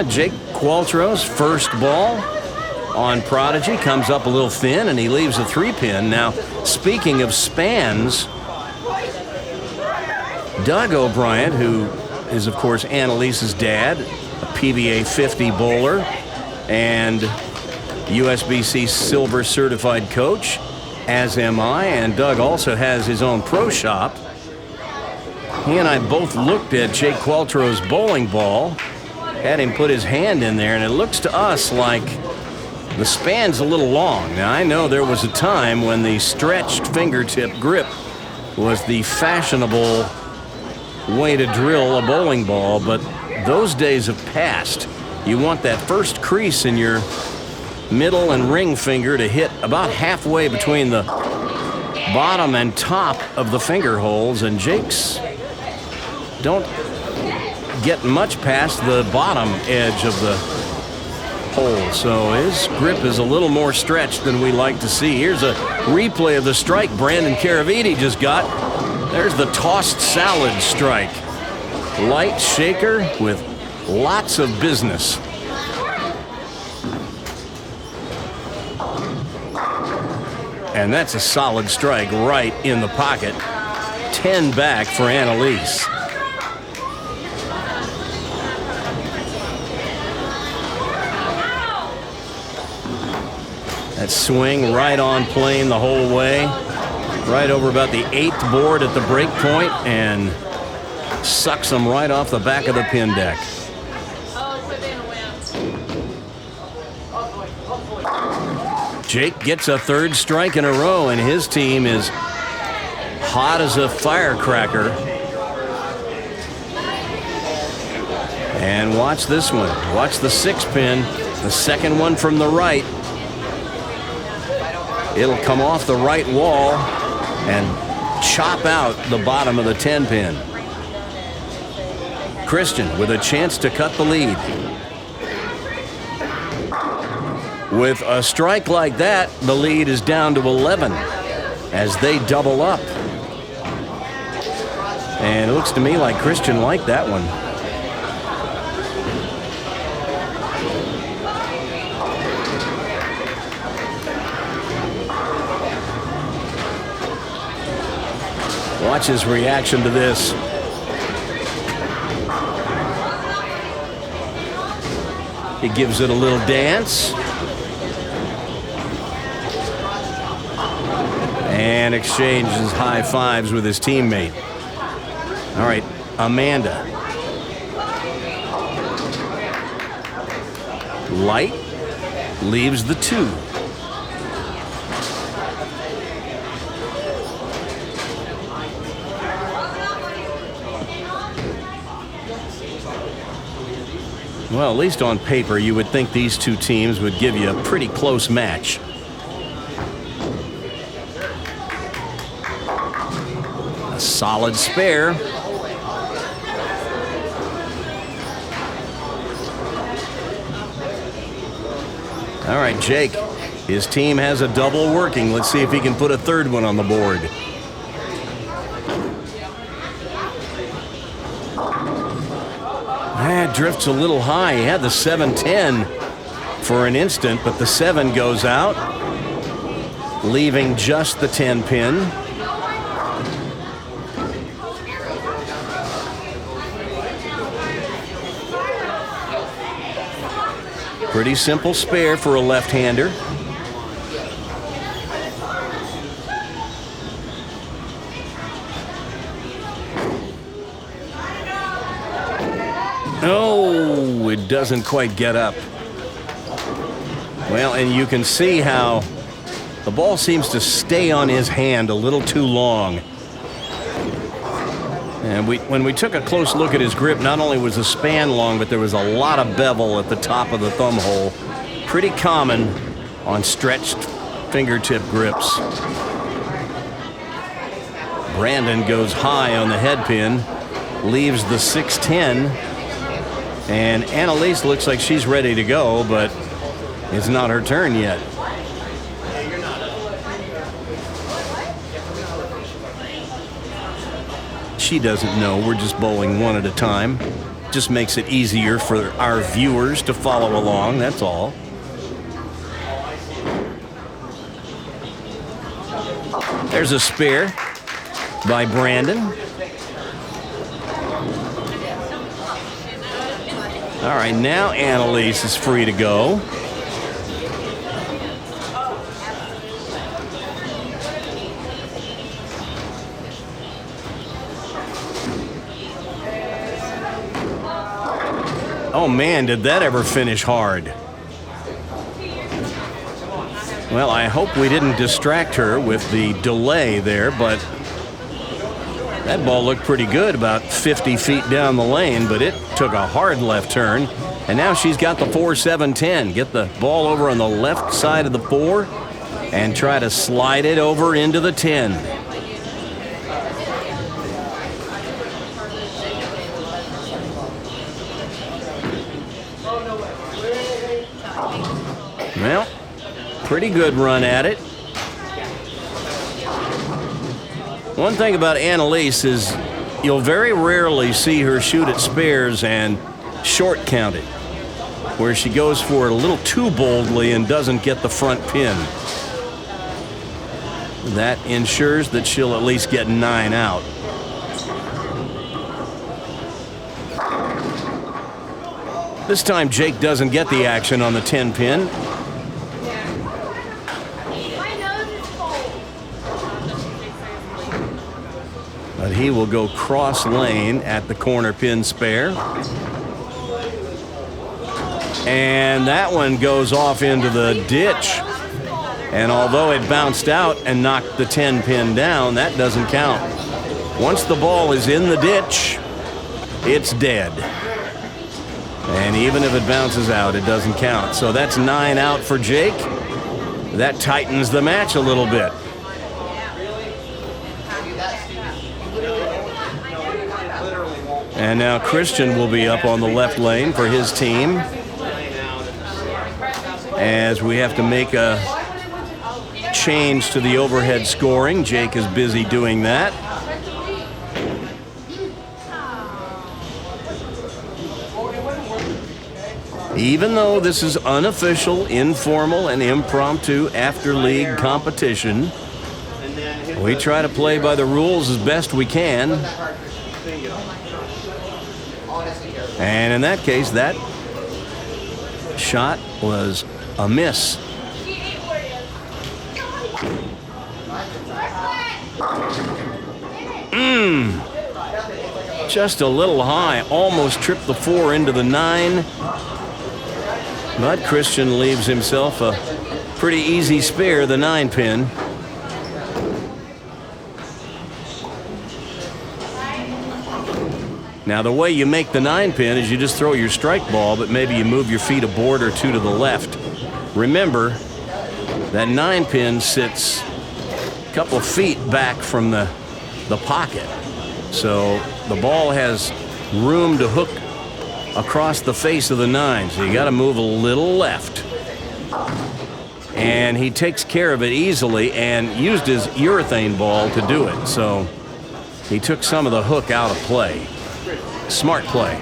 Jake Qualtrough's first ball on Prodigy comes up a little thin, and he leaves a 3-pin. Now, speaking of spans, Doug O'Brien, who is, of course, Annalise's dad, a PBA 50 bowler, and USBC Silver certified coach, as am I, and Doug also has his own pro shop. He and I both looked at Jake Qualtrough's bowling ball, had him put his hand in there, and it looks to us like the span's a little long. Now, I know there was a time when the stretched fingertip grip was the fashionable way to drill a bowling ball, but those days have passed. You want that first crease in your middle and ring finger to hit about halfway between the bottom and top of the finger holes, and Jake's don't get much past the bottom edge of the hole, so his grip is a little more stretched than we like to see. Here's a replay of the strike Brandon Caraviti just got. There's the tossed salad strike. Light shaker with lots of business. And that's a solid strike right in the pocket. 10 back for Annalise. That swing right on plane the whole way. Right over about the 8th board at the break point and sucks them right off the back of the pin deck. Jake gets a 3rd strike in a row, and his team is hot as a firecracker. And watch this one. Watch the 6 pin, the 2nd one from the right. It'll come off the right wall and chop out the bottom of the 10 pin. Christian with a chance to cut the lead. With a strike like that, the lead is down to 11 as they double up. And it looks to me like Christian liked that one. Watch his reaction to this. He gives it a little dance. And exchanges high fives with his teammate. All right, Amanda. Light leaves the 2. Well, at least on paper, you would think these 2 teams would give you a pretty close match. A solid spare. All right, Jake. His team has a double working. Let's see if he can put a 3rd one on the board. That drifts a little high. He had the 7-10 for an instant, but the 7 goes out, leaving just the 10 pin. Pretty simple spare for a left-hander. Oh, it doesn't quite get up. Well, and you can see how the ball seems to stay on his hand a little too long. And when we took a close look at his grip, not only was the span long, but there was a lot of bevel at the top of the thumb hole. Pretty common on stretched fingertip grips. Brandon goes high on the head pin, leaves the 6-10. And Annalise looks like she's ready to go, but it's not her turn yet. She doesn't know. We're just bowling one at a time. Just makes it easier for our viewers to follow along, that's all. There's a spare by Brandon. All right, now Annalise is free to go. Oh man, did that ever finish hard. Well, I hope we didn't distract her with the delay there, but that ball looked pretty good about 50 feet down the lane, but it took a hard left turn. And now she's got the 4-7-10. Get the ball over on the left side of the 4 and try to slide it over into the 10. Well, pretty good run at it. One thing about Annalise is you'll very rarely see her shoot at spares and short count it, where she goes for it a little too boldly and doesn't get the front pin. That ensures that she'll at least get 9 out. This time Jake doesn't get the action on the 10 pin. But he will go cross lane at the corner pin spare. And that one goes off into the ditch. And although it bounced out and knocked the 10 pin down, that doesn't count. Once the ball is in the ditch, it's dead. And even if it bounces out, it doesn't count. So that's 9 out for Jake. That tightens the match a little bit. And now Christian will be up on the left lane for his team, as we have to make a change to the overhead scoring. Jake is busy doing that. Even though this is unofficial, informal, and impromptu after-league competition, we try to play by the rules as best we can. And in that case, that shot was a miss. Just a little high, almost tripped the 4 into the 9. But Christian leaves himself a pretty easy spare, the 9 pin. Now the way you make the 9 pin is you just throw your strike ball, but maybe you move your feet a board or two to the left. Remember, that 9 pin sits a couple feet back from the pocket. So the ball has room to hook across the face of the 9. So you got to move a little left. And he takes care of it easily and used his urethane ball to do it. So he took some of the hook out of play. Smart play.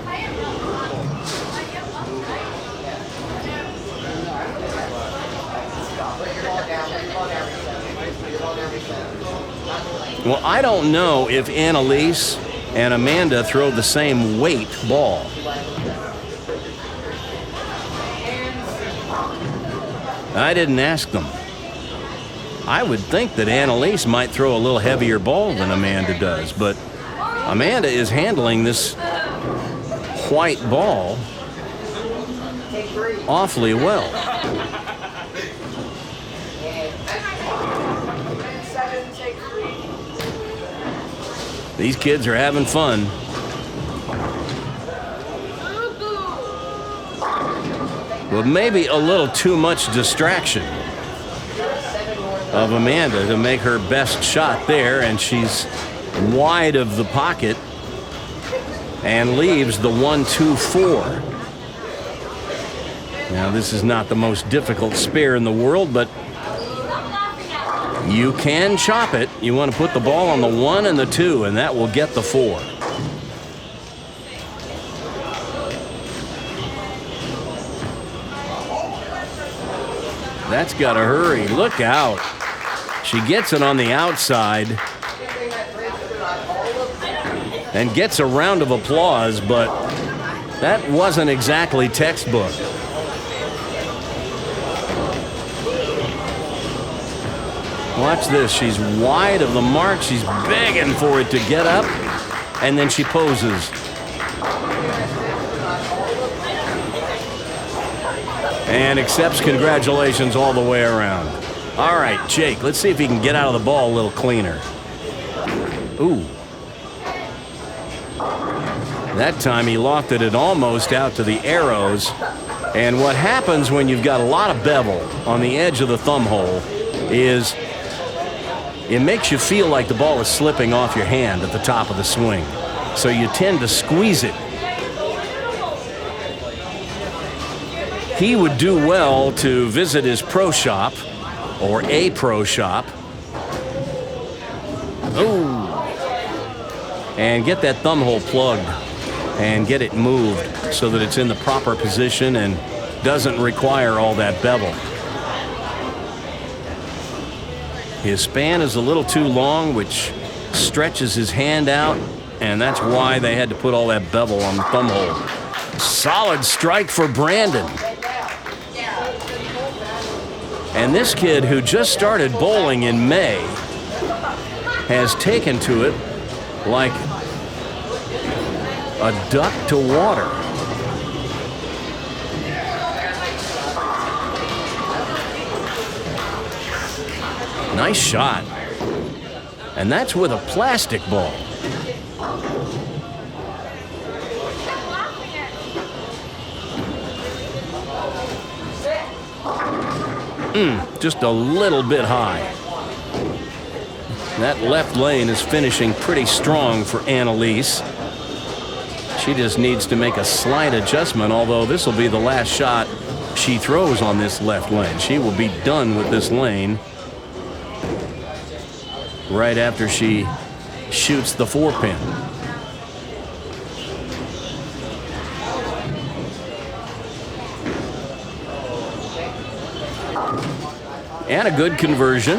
Well, I don't know if Annalise and Amanda throw the same weight ball. I didn't ask them. I would think that Annalise might throw a little heavier ball than Amanda does, but Amanda is handling this white ball awfully well. These kids are having fun. But maybe a little too much distraction of Amanda to make her best shot there, and she's wide of the pocket and leaves the 1-2-4. Now this is not the most difficult spare in the world, but you can chop it. You want to put the ball on the 1 and the 2, and that will get the 4. That's got to hurry. Look out. She gets it on the outside and gets a round of applause, but that wasn't exactly textbook. Watch this. She's wide of the mark. She's begging for it to get up, and then she poses. And accepts congratulations all the way around. All right, Jake, let's see if he can get out of the ball a little cleaner. Ooh. That time he lofted it almost out to the arrows. And what happens when you've got a lot of bevel on the edge of the thumb hole is it makes you feel like the ball is slipping off your hand at the top of the swing. So you tend to squeeze it. He would do well to visit his pro shop, or a pro shop. Ooh. And get that thumb hole plugged and get it moved so that it's in the proper position and doesn't require all that bevel. His span is a little too long, which stretches his hand out, and that's why they had to put all that bevel on the thumb hole. Solid strike for Brandon. And this kid, who just started bowling in May, has taken to it like a duck to water. Nice shot. And that's with a plastic ball. Just a little bit high. That left lane is finishing pretty strong for Annalise. She just needs to make a slight adjustment, although this will be the last shot she throws on this left lane. She will be done with this lane right after she shoots the 4-pin. And a good conversion.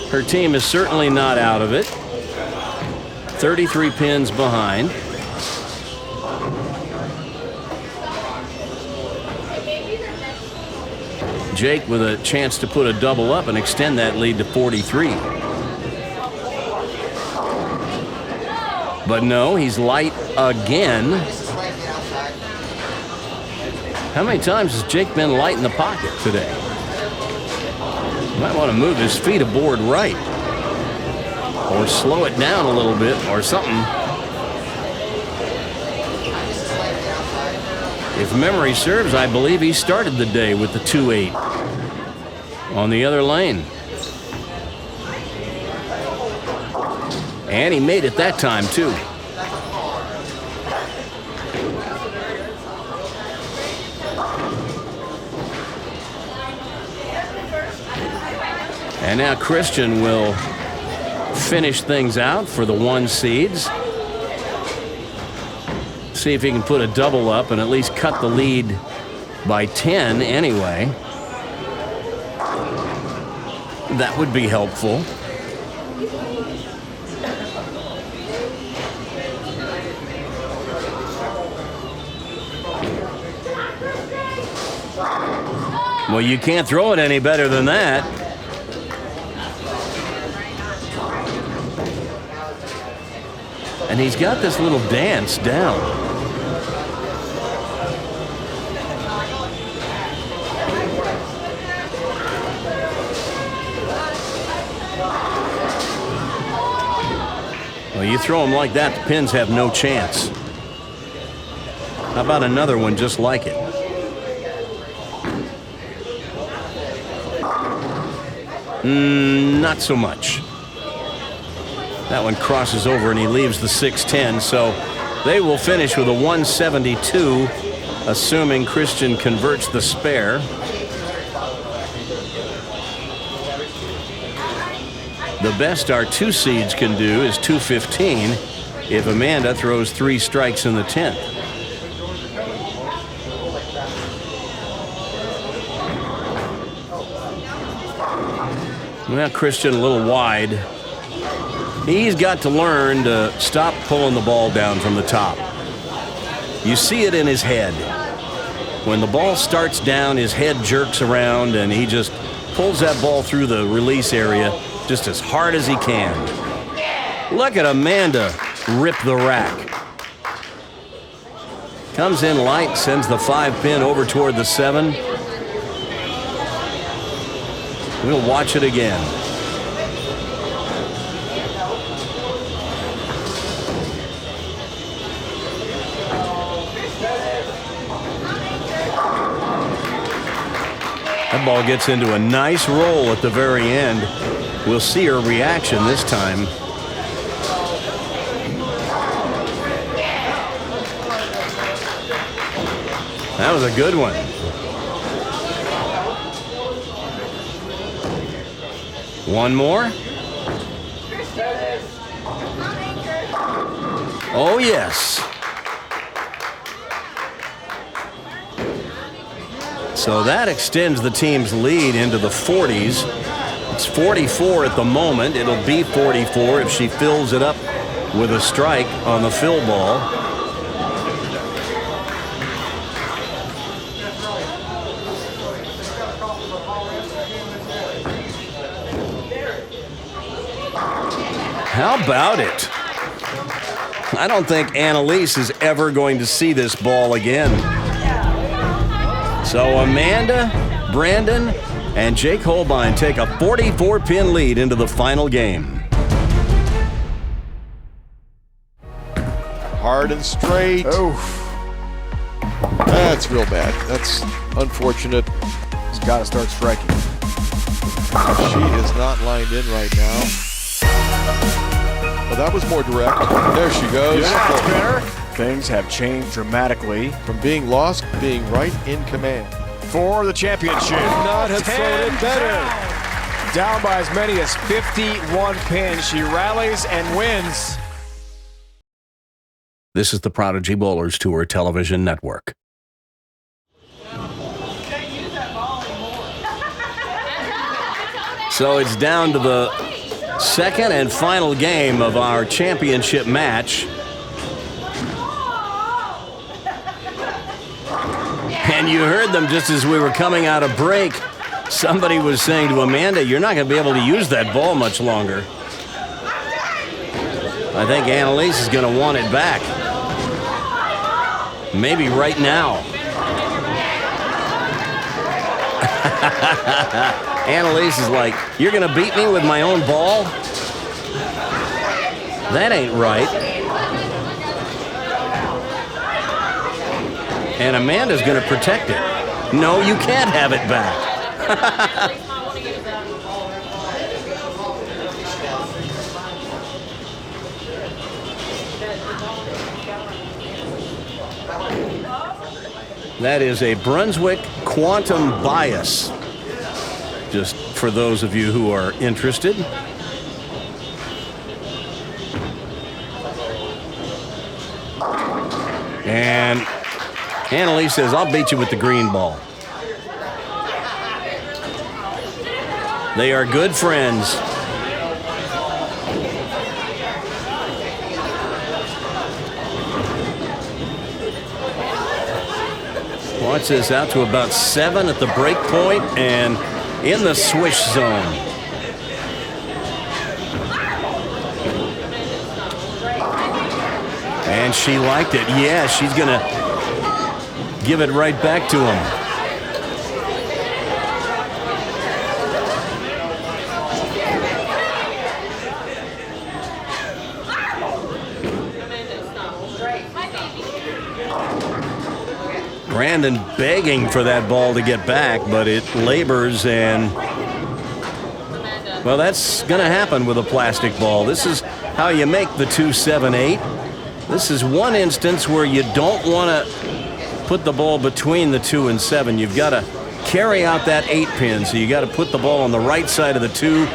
Her team is certainly not out of it. 33 pins behind. Jake with a chance to put a double up and extend that lead to 43. But no, he's light again. How many times has Jake been light in the pocket today? Might want to move his feet aboard right. Or slow it down a little bit or something. If memory serves, I believe he started the day with the 2-8 on the other lane. And he made it that time, too. And now Christian will finish things out for the 1 seeds. See if he can put a double up and at least cut the lead by 10 anyway. That would be helpful. Well, you can't throw it any better than that. And he's got this little dance down. Well, you throw them like that, the pins have no chance. How about another one just like it? Not so much. That one crosses over and he leaves the 6-10, so they will finish with a 172, assuming Christian converts the spare. The best our 2 seeds can do is 215 if Amanda throws 3 strikes in the 10th. Well, Christian a little wide. He's got to learn to stop pulling the ball down from the top. You see it in his head. When the ball starts down, his head jerks around and he just pulls that ball through the release area just as hard as he can. Look at Amanda rip the rack. Comes in light, sends the 5-pin over toward the 7. We'll watch it again. That ball gets into a nice roll at the very end. We'll see her reaction this time. That was a good one. One more. Oh, yes. So that extends the team's lead into the 40s. It's 44 at the moment. It'll be 44 if she fills it up with a strike on the fill ball. How about it? I don't think Annalise is ever going to see this ball again. So Amanda, Brandon, and Jake Holbein take a 44-pin lead into the final game. Hard and straight. Oh, That's real bad. That's unfortunate. he's got to start striking. She is not lined in right now. Well, that was more direct. There she goes. Things have changed dramatically. From being lost, being right in command. For the championship. Could not have thrown it better. Down by as many as 51 pins. She rallies and wins. This is the Prodigy Bowlers Tour television network. So it's down to the second and final game of our championship match. And you heard them just as we were coming out of break. Somebody was saying to Amanda, you're not going to be able to use that ball much longer. I think Annalise is going to want it back. Maybe right now. Annalise is like, you're going to beat me with my own ball? That ain't right. And Amanda's going to protect it. No, you can't have it back. That is a Brunswick quantum bias, just for those of you who are interested. And Annalise says, I'll beat you with the green ball. They are good friends. Watch this, out to about 7 at the break point and in the swish zone. And she liked it. Yeah, she's going to give it right back to him. Brandon begging for that ball to get back, but it labors, and well, that's going to happen with a plastic ball. This is how you make the 2-7-8. This is one instance where you don't want to put the ball between the 2 and 7. You've got to carry out that 8 pin, so you got to put the ball on the right side of the 2.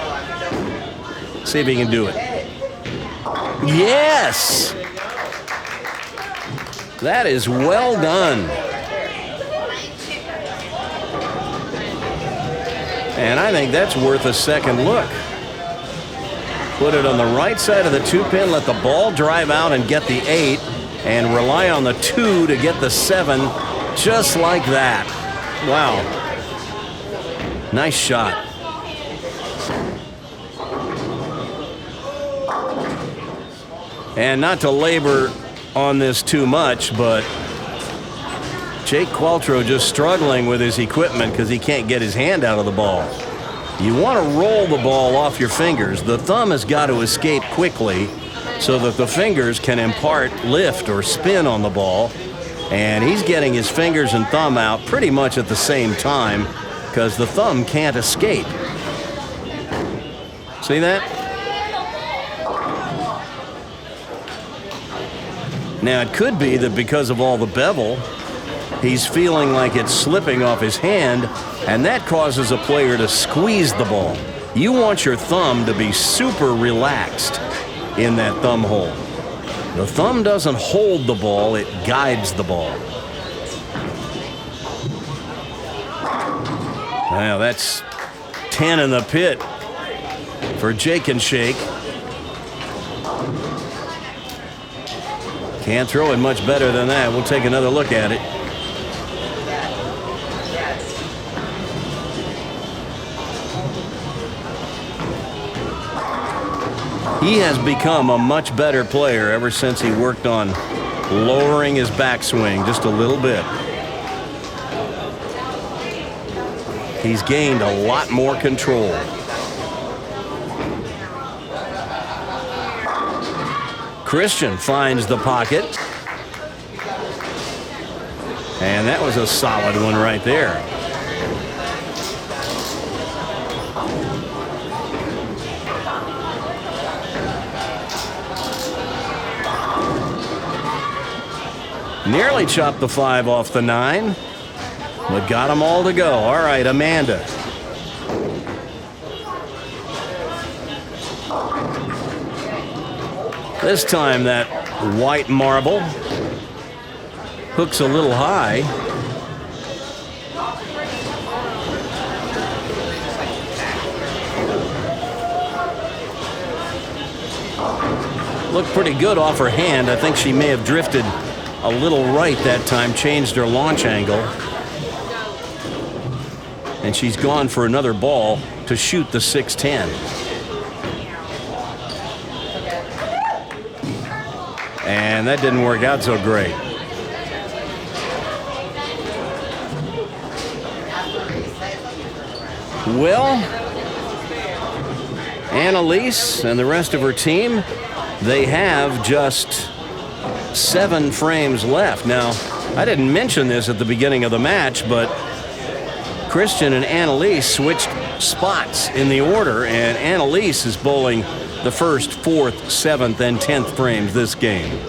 See if he can do it. Yes! That is well done. And I think that's worth a second look. Put it on the right side of the 2 pin, let the ball drive out and get the 8, and rely on the 2 to get the 7, just like that. Wow. Nice shot. And not to labor on this too much, but Jake Qualtrough just struggling with his equipment because he can't get his hand out of the ball. You want to roll the ball off your fingers. The thumb has got to escape quickly so that the fingers can impart lift or spin on the ball. And he's getting his fingers and thumb out pretty much at the same time because the thumb can't escape. See that? Now, it could be that because of all the bevel, he's feeling like it's slipping off his hand, and that causes a player to squeeze the ball. You want your thumb to be super relaxed in that thumb hole. The thumb doesn't hold the ball, it guides the ball. Now, that's 10 in the pit for Jake and Shake. Can't throw it much better than that. We'll take another look at it. He has become a much better player ever since he worked on lowering his backswing just a little bit. He's gained a lot more control. Christian finds the pocket. And that was a solid one right there. Nearly chopped the 5 off the 9, but got them all to go. All right, Amanda. This time that white marble hooks a little high. Looked pretty good off her hand. I think she may have drifted a little right that time, changed her launch angle. And she's gone for another ball to shoot the 610. And that didn't work out so great. Well, Annalise and the rest of her team, they have just 7 frames left. Now, I didn't mention this at the beginning of the match, but Christian and Annalise switched spots in the order, and Annalise is bowling the first, 4th, 7th, and 10th frames this game.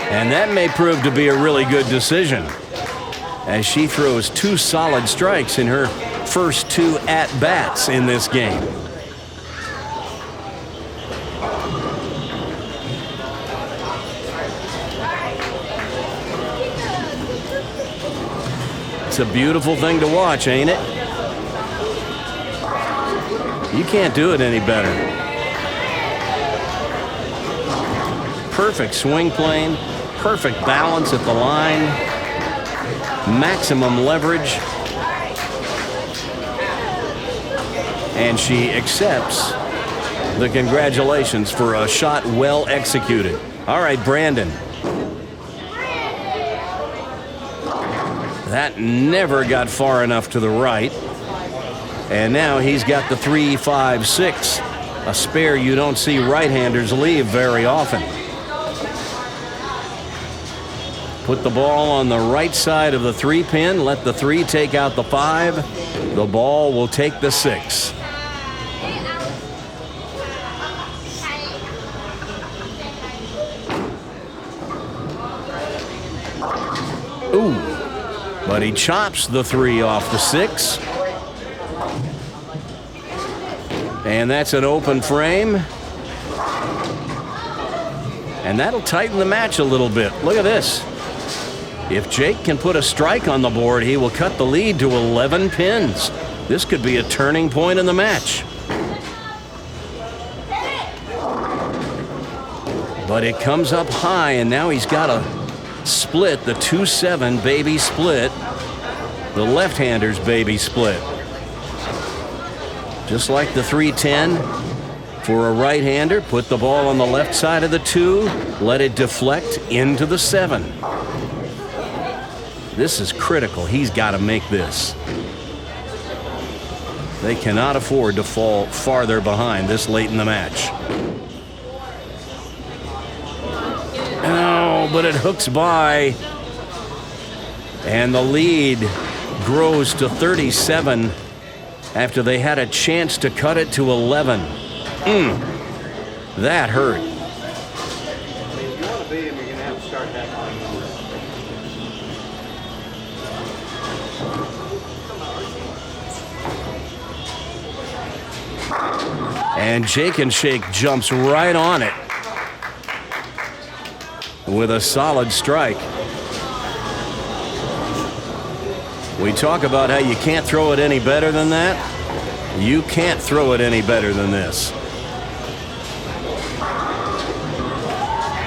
And that may prove to be a really good decision, as she throws 2 solid strikes in her first 2 at-bats in this game. It's a beautiful thing to watch, ain't it? You can't do it any better. Perfect swing plane, perfect balance at the line, maximum leverage. And she accepts the congratulations for a shot well executed. All right, Brandon. That never got far enough to the right. And now he's got the 3-5-6, a spare you don't see right-handers leave very often. Put the ball on the right side of the 3-pin, let the 3 take out the 5. The ball will take the 6. Ooh, but he chops the 3 off the 6. And that's an open frame. And that'll tighten the match a little bit. Look at this. If Jake can put a strike on the board, he will cut the lead to 11 pins. This could be a turning point in the match. But it comes up high, and now he's got to split the 2-7 baby split, the left-hander's baby split. Just like the 3-10 for a right-hander, put the ball on the left side of the 2, let it deflect into the 7. This is critical. He's got to make this. They cannot afford to fall farther behind this late in the match. Oh, but it hooks by. And the lead grows to 37 after they had a chance to cut it to 11. That hurt. If you want to beat him, you're going to have to start that line. And Jake and Shake jumps right on it with a solid strike. We talk about how you can't throw it any better than that. You can't throw it any better than this.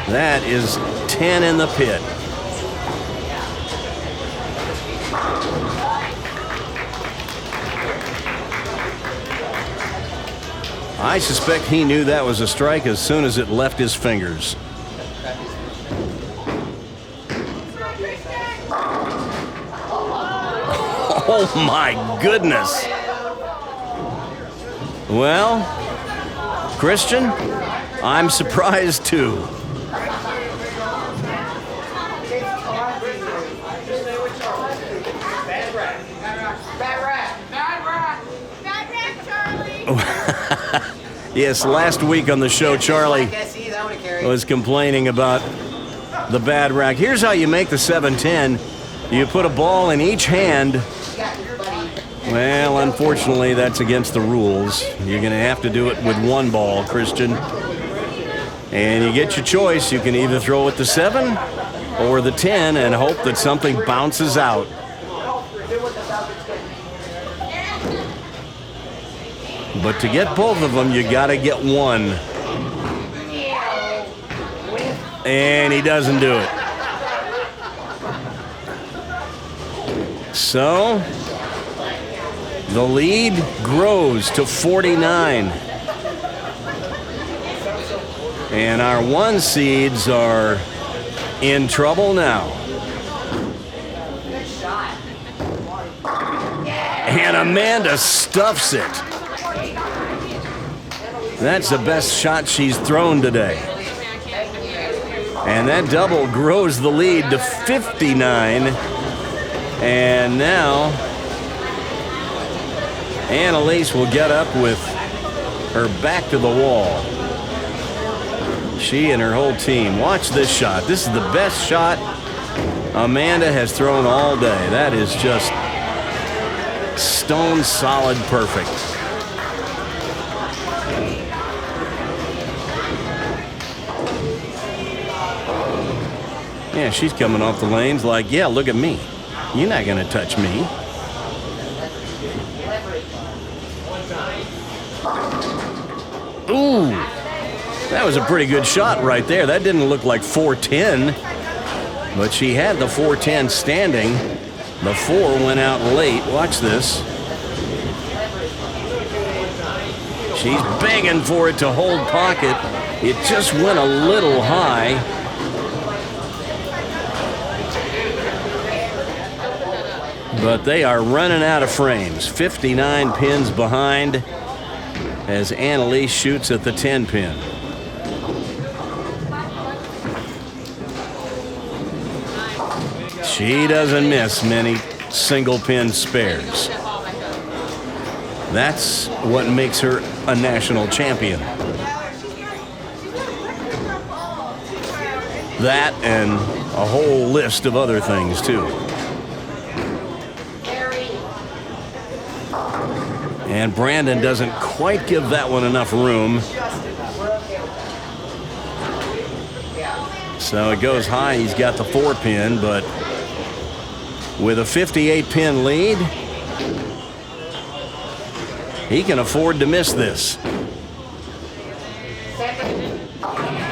That is 10 in the pit. I suspect he knew that was a strike as soon as it left his fingers. Oh my goodness. Well, Christian, I'm surprised too. Yes, last week on the show, Charlie was complaining about the bad rack. Here's how you make the 7-10. You put a ball in each hand. Well, unfortunately, that's against the rules. You're going to have to do it with one ball, Christian. And you get your choice. You can either throw it the 7 or the 10 and hope that something bounces out. But to get both of them, you got to get one. And he doesn't do it. So, the lead grows to 49. And our 1 seeds are in trouble now. And Amanda stuffs it. That's the best shot she's thrown today. And that double grows the lead to 59. And now Annalise will get up with her back to the wall. She and her whole team. Watch this shot. This is the best shot Amanda has thrown all day. That is just stone solid perfect. Yeah, she's coming off the lanes like, yeah, look at me. You're not going to touch me. Ooh, that was a pretty good shot right there. That didn't look like 410, but she had the 410 standing. The 4 went out late. Watch this. She's begging for it to hold pocket. It just went a little high. But they are running out of frames. 59 pins behind as Annalise shoots at the 10 pin. She doesn't miss many single pin spares. That's what makes her a national champion. That and a whole list of other things too. And Brandon doesn't quite give that one enough room. So it goes high. He's got the 4 pin, but with a 58 pin lead, he can afford to miss this.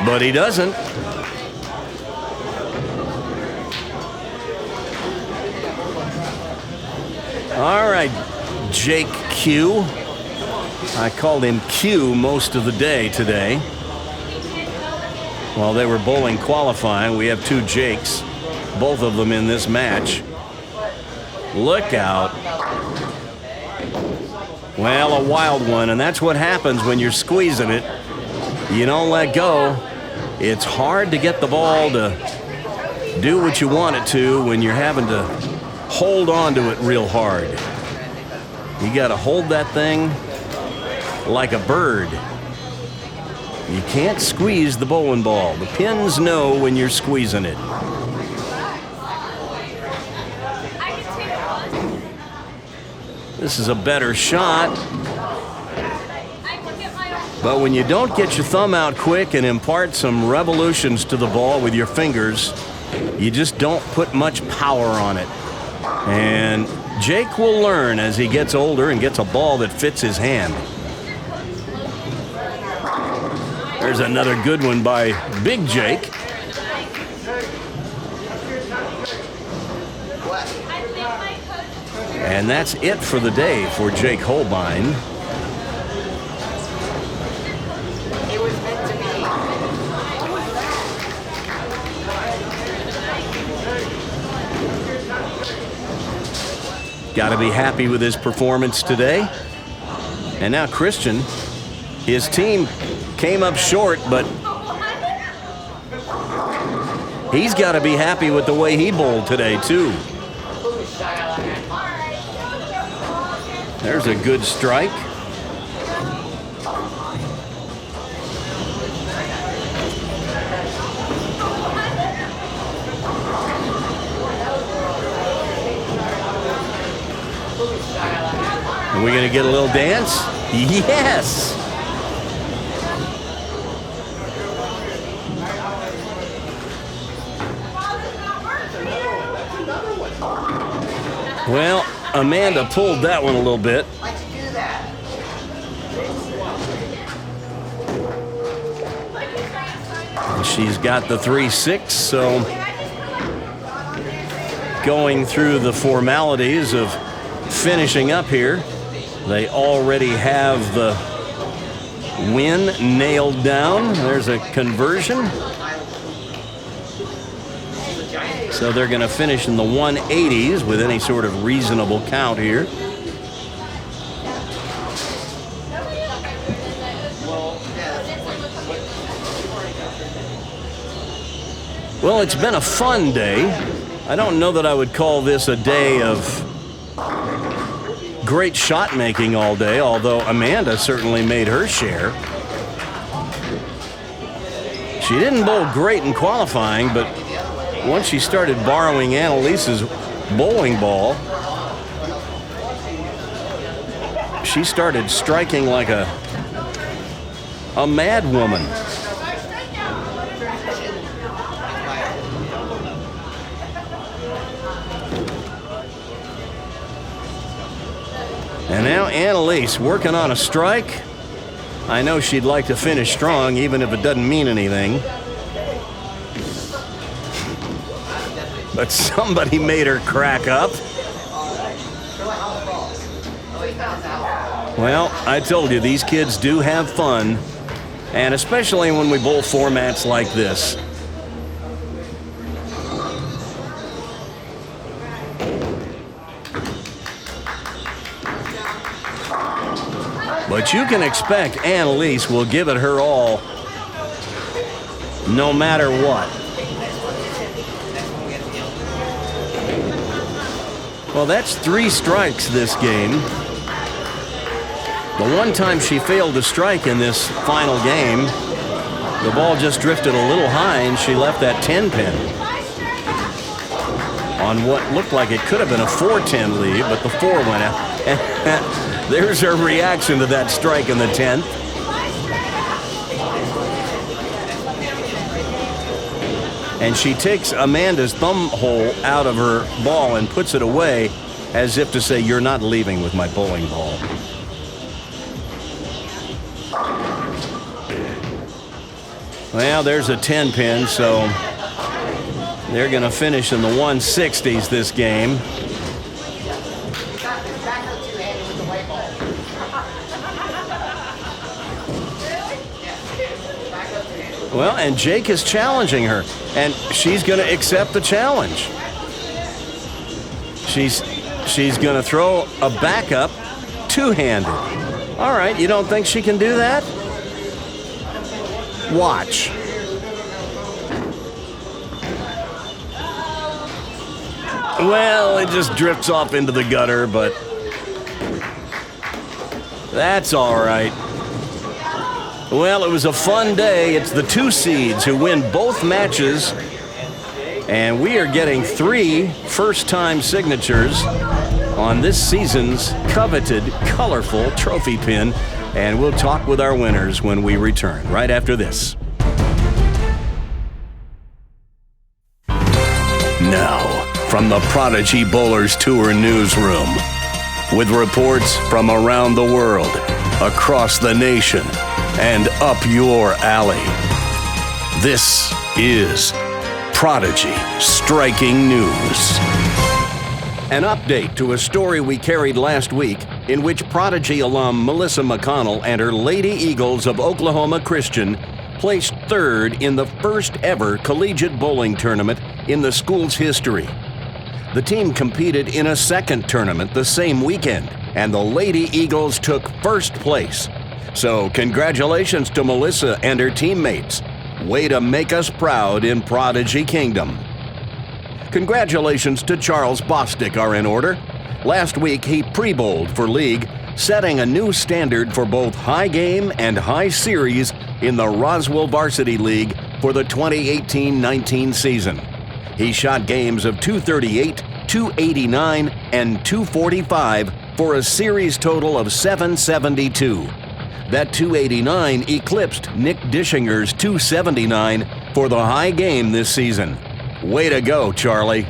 But he doesn't. All right, Jake Q. I called him Q most of the day today. While they were bowling qualifying, we have 2 Jakes, both of them in this match. Look out. Well, a wild one, and that's what happens when you're squeezing it. You don't let go. It's hard to get the ball to do what you want it to when you're having to hold on to it real hard. You got to hold that thing like a bird. You can't squeeze the bowling ball. The pins know when you're squeezing it. This is a better shot. But when you don't get your thumb out quick and impart some revolutions to the ball with your fingers, you just don't put much power on it. And Jake will learn as he gets older and gets a ball that fits his hand. There's another good one by Big Jake. And that's it for the day for Jake Holbein. got to be happy with his performance today. And now Christian, his team came up short, but he's got to be happy with the way he bowled today, too. There's a good strike. Are we going to get a little dance? Yes! Well, Amanda pulled that one a little bit. And she's got the 3-6, so going through the formalities of finishing up here. They already have the win nailed down. There's a conversion. So they're going to finish in the 180s with any sort of reasonable count here. Well, it's been a fun day. I don't know that I would call this a day of great shot making all day, although Amanda certainly made her share. She didn't bowl great in qualifying, but once she started borrowing Annalise's bowling ball, she started striking like a mad woman. And now Annalise working on a strike. I know she'd like to finish strong, even if it doesn't mean anything. But somebody made her crack up. Well, I told you, these kids do have fun, and especially when we bowl formats like this. But you can expect Annalise will give it her all, no matter what. Well, that's 3 strikes this game. The one time she failed to strike in this final game, the ball just drifted a little high and she left that 10-pin on what looked like it could have been a 4-10 lead, but the 4 went out. There's her reaction to that strike in the 10th. And she takes Amanda's thumb hole out of her ball and puts it away as if to say, you're not leaving with my bowling ball. Well, there's a 10-pin, so they're going to finish in the 160s this game. Well, and Jake is challenging her, and she's going to accept the challenge. She's going to throw a backup two-handed. All right, you don't think she can do that? Watch. Well, it just drifts off into the gutter, but that's all right. Well, it was a fun day. It's the 2 seeds who win both matches, and we are getting 3 first-time signatures on this season's coveted, colorful trophy pin, and we'll talk with our winners when we return, right after this. Now, from the Prodigy Bowlers Tour newsroom, with reports from around the world, across the nation, and up your alley. This is Prodigy Striking News. An update to a story we carried last week in which Prodigy alum Melissa McConnell and her Lady Eagles of Oklahoma Christian placed 3rd in the first ever collegiate bowling tournament in the school's history. The team competed in a second tournament the same weekend, and the Lady Eagles took first place. So congratulations to Melissa and her teammates. Way to make us proud in Prodigy Kingdom. Congratulations to Charles Bostic are in order. Last week he pre-bowled for league, setting a new standard for both high game and high series in the Roswell Varsity League for the 2018-19 season. He shot games of 238, 289, and 245 for a series total of 772. That 289 eclipsed Nick Dishinger's 279 for the high game this season. Way to go, Charlie.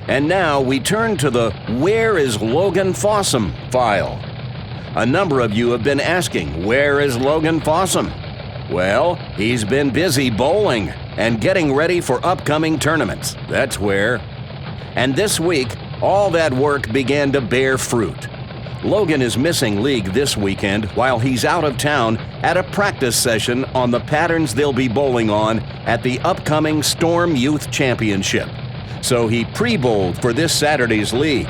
And now we turn to the Where is Logan Fossum file. A number of you have been asking, where is Logan Fossum? Well, he's been busy bowling and getting ready for upcoming tournaments. That's where. And this week, all that work began to bear fruit. Logan is missing league this weekend while he's out of town at a practice session on the patterns they'll be bowling on at the upcoming Storm Youth Championship. So he pre-bowled for this Saturday's league.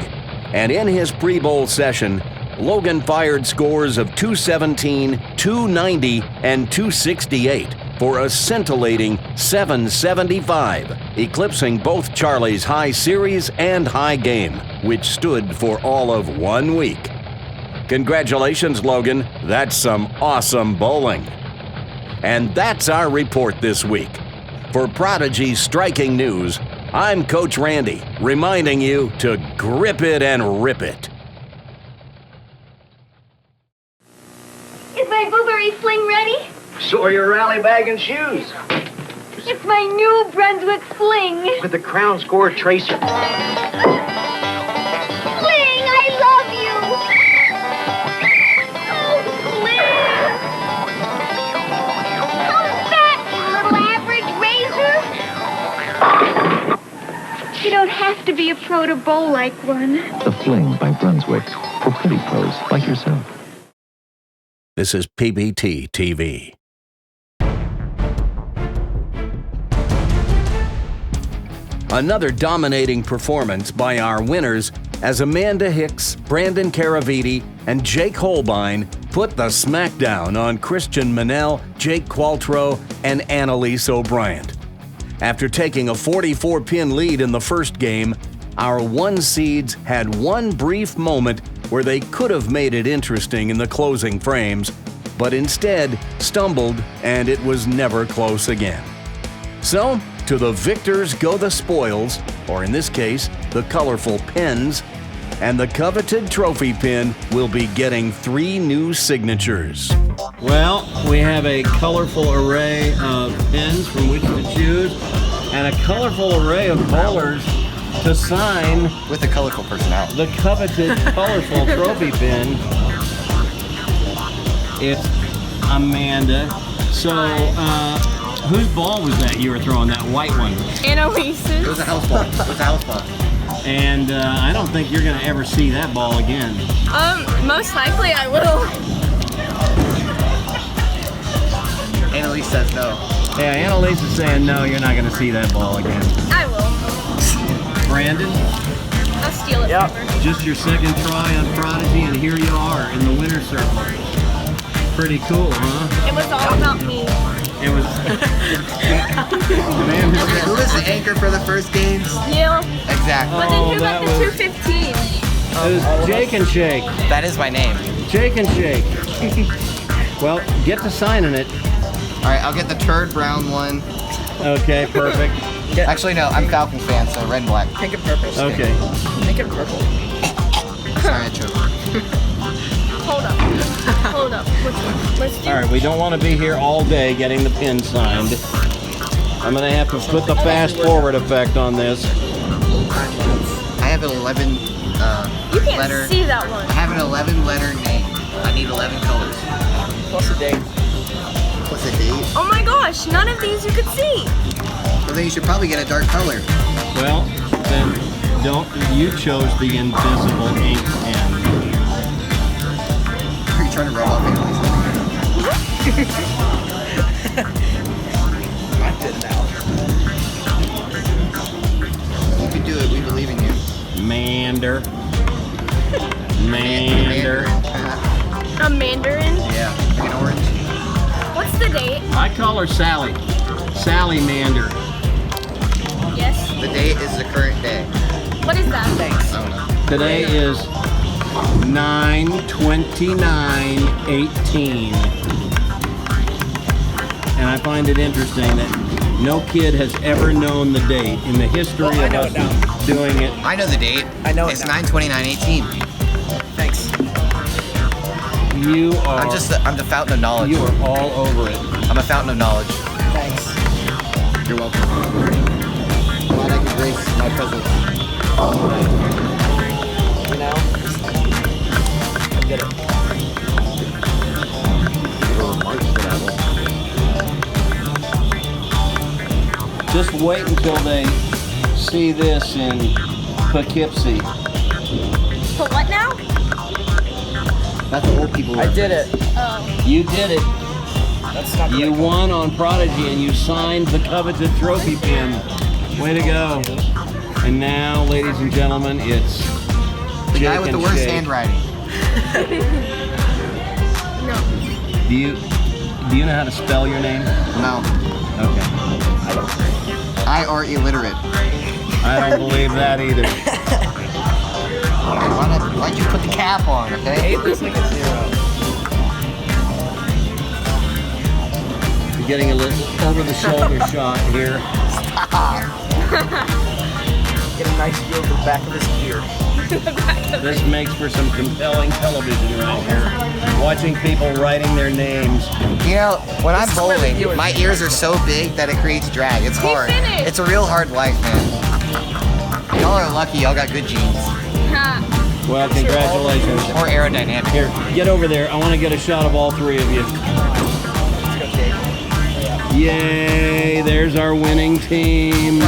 And in his pre-bowl session, Logan fired scores of 217, 290, and 268 for a scintillating 775, eclipsing both Charlie's high series and high game, which stood for all of 1 week. Congratulations, Logan. That's some awesome bowling. And that's our report this week. For Prodigy's striking news, I'm Coach Randy, reminding you to grip it and rip it. Is my blueberry sling ready? So are your rally bag and shoes. It's my new Brunswick sling. With the crown score tracer. Sling, I love you. Oh, Sling. How's that, you little average razor? You don't have to be a pro to bowl like one. The Fling by Brunswick, for pretty pros like yourself. This is PBT TV. Another dominating performance by our winners as Amanda Hicks, Brandon Caraviti, and Jake Holbein put the smackdown on Christian Manel, Jake Qualtrough, and Annalise O'Brien. After taking a 44-pin lead in the first game, our one seeds had one brief moment where they could have made it interesting in the closing frames, but instead stumbled, and it was never close again. So, to the victors go the spoils, or in this case, the colorful pins, and the coveted trophy pin will be getting 3 new signatures. Well, we have a colorful array of pins from which to choose, and a colorful array of bowlers to sign With a colorful personality. the coveted colorful trophy pin. It's Amanda. So, whose ball was that you were throwing, that white one? It was a house ball. And I don't think you're going to ever see that ball again. Most likely I will. Annalise says no. Yeah, Annalise is saying no, you're not going to see that ball again. I will. Brandon, I'll steal it from her. just your second try on Prodigy, and here you are in the winner's circle. Pretty cool, huh? It was all about me. It was. Man, Who was the anchor for the first games? You. Exactly. But then who that got the was- 215? it was Jake and Shake. That is my name. Jake and Shake. Well, get to signing it. All right, I'll get the turd brown one. Okay, perfect. Actually, no, I'm Falcon fan, so red and black. Pink and purple. Okay. Pink and purple. Sorry, I choked. Hold up. Hold up. Which one? Let's do All right, we don't want to be here all day getting the pin signed. I'm going to have to put the fast forward effect on this. I have an 11 You can't letter. see that one. I have an 11 letter name. I need 11 colors. What's the date? What's the date? Oh my gosh, none of these you could see. Well, then you should probably get a dark color. Well, then you chose the invisible ink pen. Are you trying to rub off Annalise? I did it now. You can do it. We believe in you. Mander. Mander. A mandarin? Yeah, like an orange. What's the date? I call her Sally. Sally Mander. Yes. The date is the current day. What is that? Thanks. I don't know. Today is 9/29/18. And I find it interesting that no kid has ever known the date in the history of us doing it. I know the date. I know it It's now. 9/29/18. Thanks. You are. I'm the fountain of knowledge. You are all over it. I'm a fountain of knowledge. Thanks. You're welcome. Glad I could grace my presence. You know? I get it. Just wait until they see this in Poughkeepsie. But what now? That's old people. I did it. Oh. You did it. That's not You correct. won on Prodigy and you signed the coveted trophy pin. Way to go. And now, ladies and gentlemen, it's The guy Jake with and the worst Shake. handwriting. No. Do you know how to spell your name? No. Okay. I are illiterate. I don't believe that either. Why'd you put the cap on, okay? Looks like a 0. You're getting a little over-the-shoulder shot here. Get a nice view of the back of his ear. This makes for some compelling television right here. Watching people writing their names. You know, when I'm bowling, my ears are so big that it creates drag. It's hard. finished. It's a real hard life, man. Y'all are lucky. Y'all got good genes. Ha. Well, congratulations. Or aerodynamic. Here, get over there. I want to get a shot of all three of you. Yay, there's our winning team.